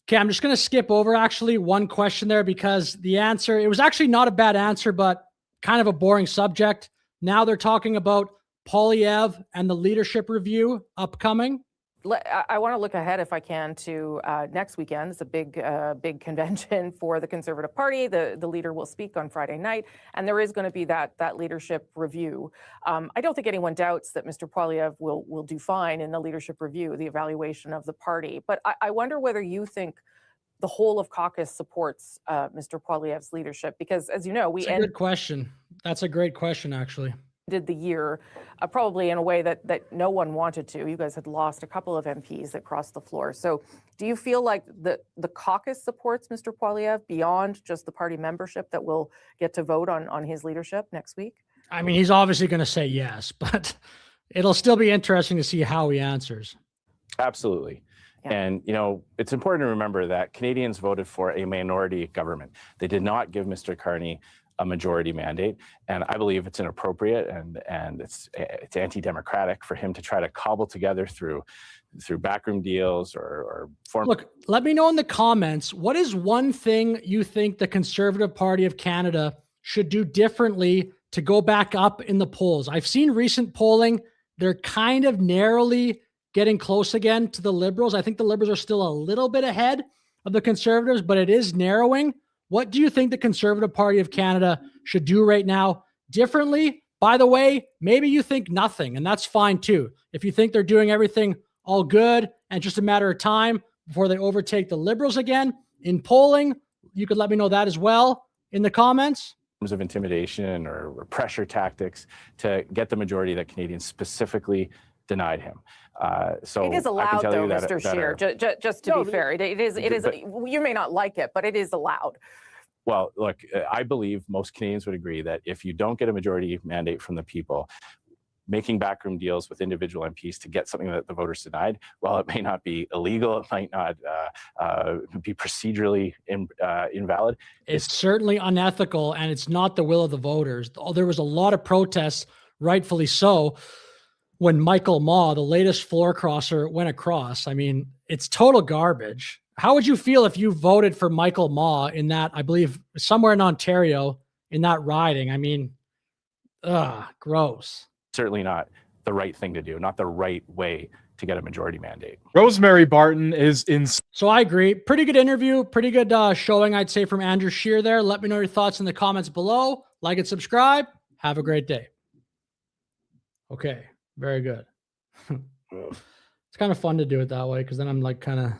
Okay, I'm just going to skip over actually one question there because the answer, it was actually not a bad answer, but kind of a boring subject. Now they're talking about Poilievre and the leadership review upcoming. I want to look ahead, if I can, to next weekend. It's a big convention for the Conservative Party. The leader will speak on Friday night, and there is going to be that leadership review. I don't think anyone doubts that Mr. Poilievre will do fine in the leadership review, the evaluation of the party. But I wonder whether you think the whole of caucus supports Mr. Poilievre's leadership, because, as you know, That's a good question. That's a great question, actually. Did the year probably in a way that no one wanted to. You guys had lost a couple of MPs that crossed the floor. So do you feel like the caucus supports Mr. Poilievre beyond just the party membership that will get to vote on his leadership next week? I mean, he's obviously going to say yes, but it'll still be interesting to see how he answers. Absolutely. Yeah. And, you know, it's important to remember that Canadians voted for a minority government. They did not give Mr. Carney a majority mandate, and I believe it's inappropriate and it's anti-democratic for him to try to cobble together through backroom deals or form. Look, let me know in the comments, what is one thing you think the Conservative Party of Canada should do differently to go back up in the polls? I've seen recent polling. They're kind of narrowly getting close again to the Liberals. I think the Liberals are still a little bit ahead of the Conservatives, but it is narrowing. What do you think the Conservative Party of Canada should do right now differently? By the way, maybe you think nothing, and that's fine too. If you think they're doing everything all good and just a matter of time before they overtake the Liberals again in polling, you could let me know that as well in the comments. In terms of intimidation or pressure tactics to get the majority that Canadians specifically denied him. So it is allowed, though, Mr. Scheer. Just to be fair, it is. You may not like it, but it is allowed. Well, look, I believe most Canadians would agree that if you don't get a majority mandate from the people, making backroom deals with individual MPs to get something that the voters denied, while it may not be illegal, it might not be procedurally invalid. It's certainly unethical, and it's not the will of the voters. There was a lot of protests, rightfully so, when Michael Maw, the latest floor crosser, went across. I mean, it's total garbage. How would you feel if you voted for Michael Maw in that, I believe, somewhere in Ontario, in that riding? I mean, gross. Certainly not the right thing to do, not the right way to get a majority mandate. Rosemary Barton is in. So I agree. Pretty good interview. Pretty good showing, I'd say, from Andrew Scheer there. Let me know your thoughts in the comments below. Like and subscribe. Have a great day. Okay. Very good. It's kind of fun to do it that way because then I'm like kind of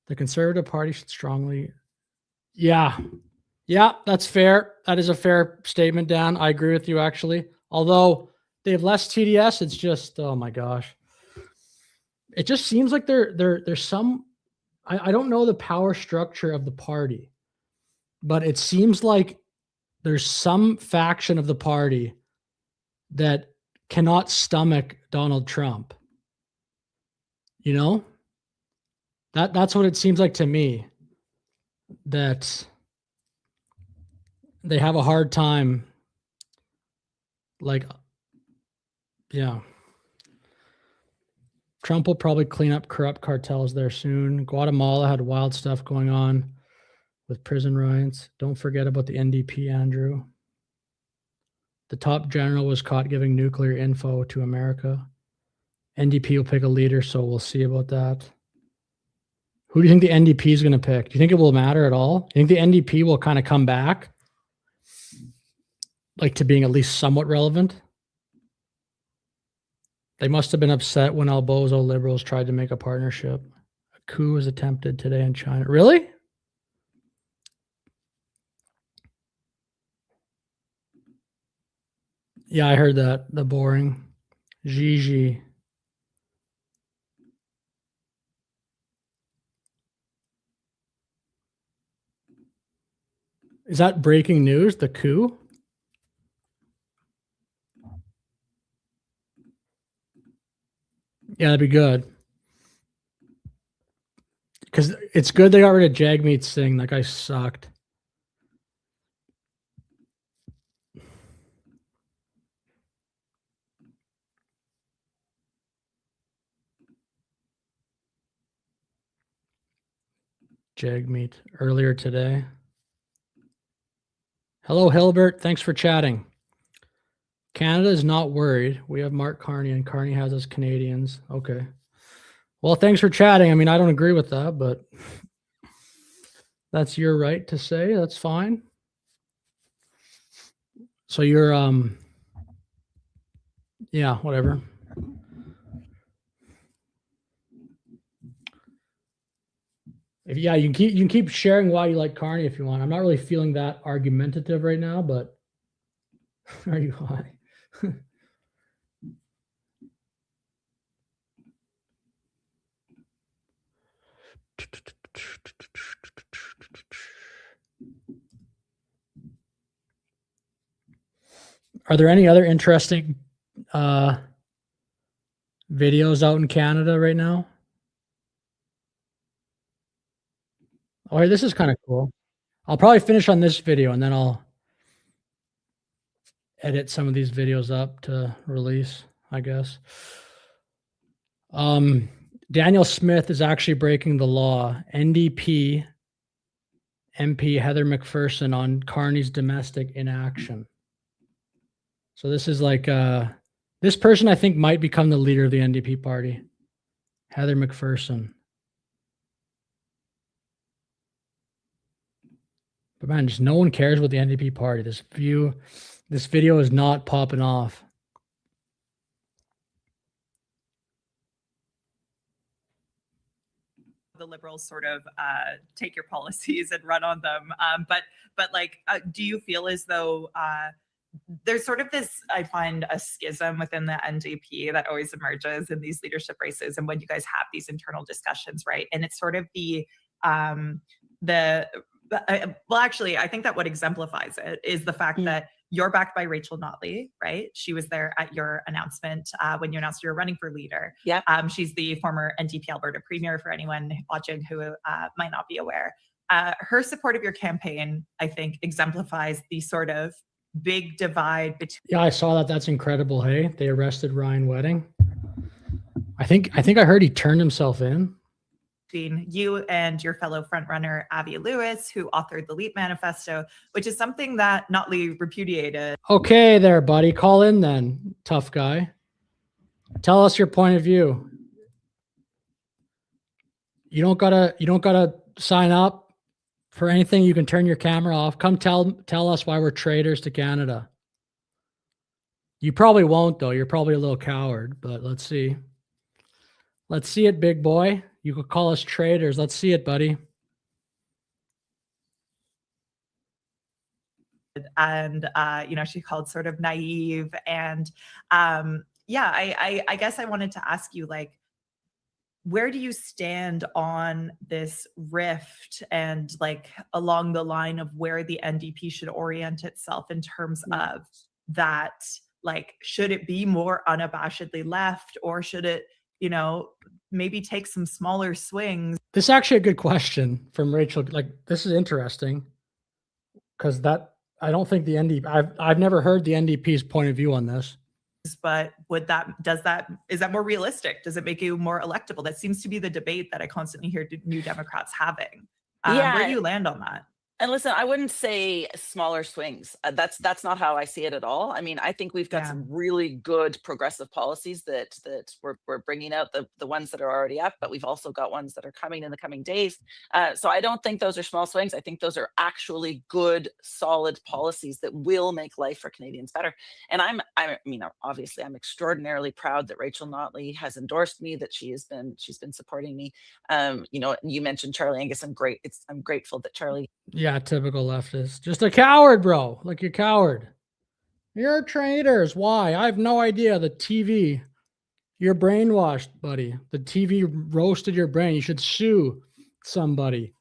the Conservative Party should strongly. Yeah, that's fair. That is a fair statement, Dan. I agree with you, actually. Although they have less TDS, it's just, oh my gosh. It just seems like there's some, I don't know the power structure of the party, but it seems like there's some faction of the party that cannot stomach Donald Trump. You know? That's what it seems like to me. That they have a hard time. Like, yeah. Trump will probably clean up corrupt cartels there soon. Guatemala had wild stuff going on with prison riots. Don't forget about the NDP, Andrew. The top general was caught giving nuclear info to America. NDP will pick a leader, so we'll see about that. Who do you think the NDP is going to pick? Do you think it will matter at all? Do you think the NDP will kind of come back? Like to being at least somewhat relevant? They must have been upset when Albozo Liberals tried to make a partnership. A coup was attempted today in China. Really? Yeah, I heard that. The boring. Gigi. Is that breaking news? The coup? Yeah, that'd be good. Because it's good they got rid of Jagmeet's thing. That guy sucked. Jagmeet earlier today. Hello, Hilbert. Thanks for chatting. Canada is not worried. We have Mark Carney, and Carney has us Canadians. Okay. Well, thanks for chatting. I mean, I don't agree with that, but that's your right to say. That's fine. So you're, yeah, whatever. Yeah, you can keep sharing why you like Carney if you want. I'm not really feeling that argumentative right now, but are you high? Are there any other interesting videos out in Canada right now? Oh, this is kind of cool. I'll probably finish on this video and then I'll edit some of these videos up to release, I guess. Daniel Smith is actually breaking the law. NDP MP Heather McPherson on Carney's domestic inaction. So this is like this person I think might become the leader of the NDP party. Heather McPherson. But man, just no one cares about the NDP party. This video is not popping off. The Liberals sort of take your policies and run on them. But like, do you feel as though there's sort of this, I find, a schism within the NDP that always emerges in these leadership races, and when you guys have these internal discussions, right? And it's sort of well, actually, I think that what exemplifies it is the fact that you're backed by Rachel Notley, right? She was there at your announcement when you announced you were running for leader. Yeah. She's the former NDP Alberta Premier, for anyone watching who might not be aware. Her support of your campaign, I think, exemplifies the sort of big divide between. Yeah, I saw that. That's incredible. Hey, they arrested Ryan Wedding. I think I heard he turned himself in. Between you and your fellow frontrunner Avi Lewis, who authored the LEAP Manifesto, which is something that Notley repudiated. Okay, there, buddy. Call in then, tough guy. Tell us your point of view. You don't gotta sign up for anything. You can turn your camera off. Come tell us why we're traitors to Canada. You probably won't, though. You're probably a little coward, but let's see. Let's see it, big boy. You could call us traitors. Let's see it, buddy. And she called sort of naive. And yeah, I guess I wanted to ask you, like, where do you stand on this rift and like along the line of where the NDP should orient itself in terms of that? Like, should it be more unabashedly left, or should it, maybe take some smaller swings? This is actually a good question from Rachel. Like, this is interesting because I don't think the NDP, I've never heard the NDP's point of view on this. But is that more realistic? Does it make you more electable? That seems to be the debate that I constantly hear New Democrats having. Where do you land on that? And listen, I wouldn't say smaller swings. That's not how I see it at all. I mean, I think we've got some really good progressive policies that we're bringing out, the ones that are already up, but we've also got ones that are coming in the coming days. So I don't think those are small swings. I think those are actually good, solid policies that will make life for Canadians better. And I mean, obviously, I'm extraordinarily proud that Rachel Notley has endorsed me, that she's been supporting me. You mentioned Charlie Angus. I'm grateful that Charlie. Yeah, typical leftist. Just a coward, bro. Like, you're a coward. You're traitors. Why? I have no idea. The TV. You're brainwashed, buddy. The TV roasted your brain. You should sue somebody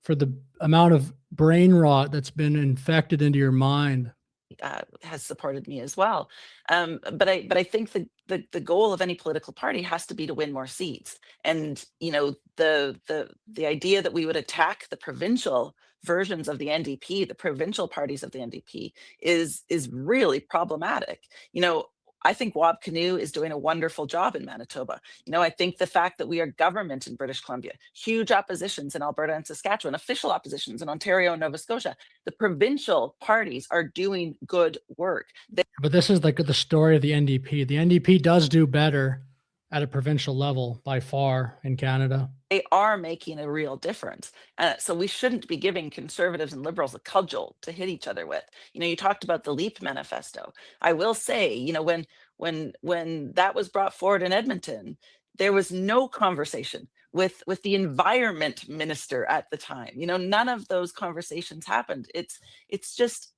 for the amount of brain rot that's been infected into your mind. has supported me as well. But I think the goal of any political party has to be to win more seats. And the idea that we would attack the provincial versions of the NDP, the provincial parties of the NDP, is really problematic. I think Wab Kinew is doing a wonderful job in Manitoba. I think the fact that we are government in British Columbia, huge oppositions in Alberta and Saskatchewan, official oppositions in Ontario and Nova Scotia, the provincial parties are doing good work. But this is like the story of the NDP. The NDP does do better at a provincial level by far in Canada. They are making a real difference. So we shouldn't be giving conservatives and liberals a cudgel to hit each other with. You talked about the LEAP manifesto. I will say, when that was brought forward in Edmonton, there was no conversation with the environment minister at the time. None of those conversations happened. It's just,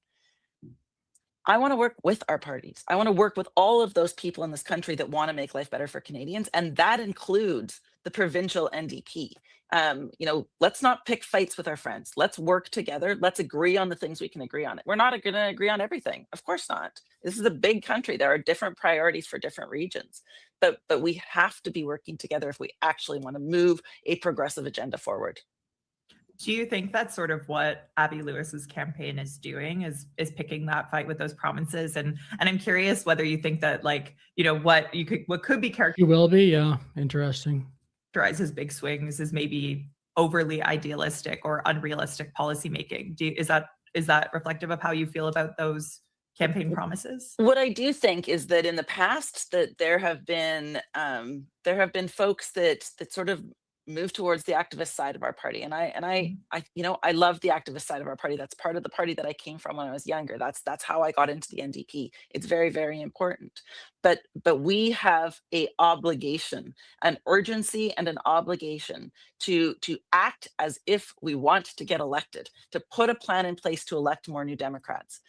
I want to work with our parties. I want to work with all of those people in this country that want to make life better for Canadians. And that includes the provincial NDP. Let's not pick fights with our friends. Let's work together. Let's agree on the things we can agree on. We're not going to agree on everything. Of course not. This is a big country. There are different priorities for different regions. But we have to be working together if we actually want to move a progressive agenda forward. Do you think that's sort of what Abby Lewis's campaign is doing, is picking that fight with those provinces? And I'm curious whether you think that, what could be characterized, You will be, yeah. Interesting. as big swings is maybe overly idealistic or unrealistic policymaking. Is that reflective of how you feel about those campaign promises? What I do think is that in the past that there have been folks that sort of move towards the activist side of our party, and I love the activist side of our party. That's part of the party that I came from when I was younger. That's how I got into the NDP. It's very, very important. But we have a obligation, an urgency and an obligation to act as if we want to get elected, to put a plan in place to elect more New Democrats.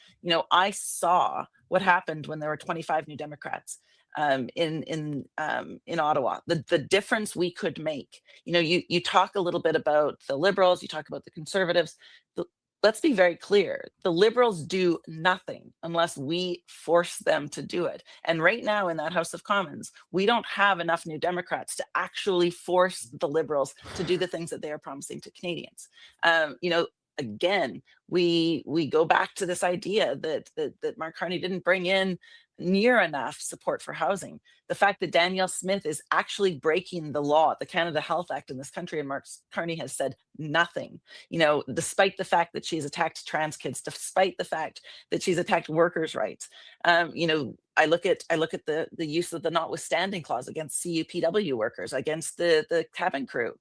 I saw what happened when there were 25 New Democrats in Ottawa, the difference we could make. You talk a little bit about the Liberals, you talk about the Conservatives. Let's be very clear. The Liberals do nothing unless we force them to do it. And right now in that House of Commons, we don't have enough New Democrats to actually force the Liberals to do the things that they are promising to Canadians. Again, we go back to this idea that Mark Carney didn't bring in near enough support for housing. The fact that Danielle Smith is actually breaking the law, the Canada Health Act in this country, and Mark Carney has said nothing, despite the fact that she's attacked trans kids, despite the fact that she's attacked workers' rights. I look at the use of the notwithstanding clause against CUPW workers, against the cabin crew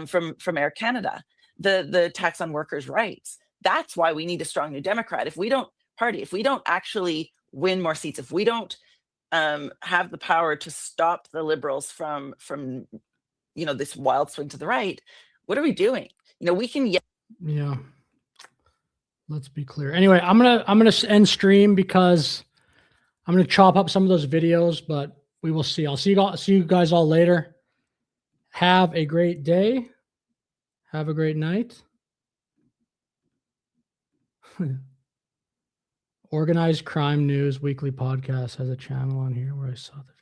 from Air Canada, the tax on workers' rights. That's why we need a strong New Democrat. If we don't actually win more seats, if we don't have the power to stop the Liberals from this wild swing to the right, what are we doing? We can Yeah. Let's be clear. Anyway, I'm gonna end stream because I'm gonna chop up some of those videos, but we will see. I'll see you guys all later. Have a great day. Have a great night. Organized Crime News Weekly Podcast has a channel on here where I saw the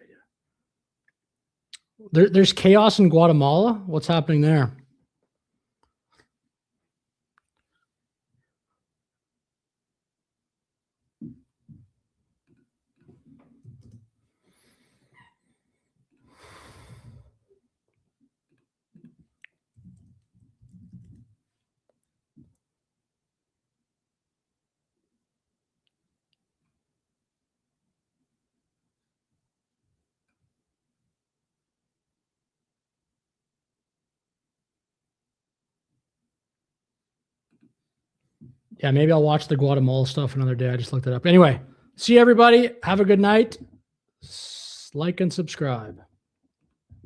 video. There's chaos in Guatemala. What's happening there? Yeah, maybe I'll watch the Guatemala stuff another day. I just looked it up. Anyway, see everybody. Have a good night. Like and subscribe.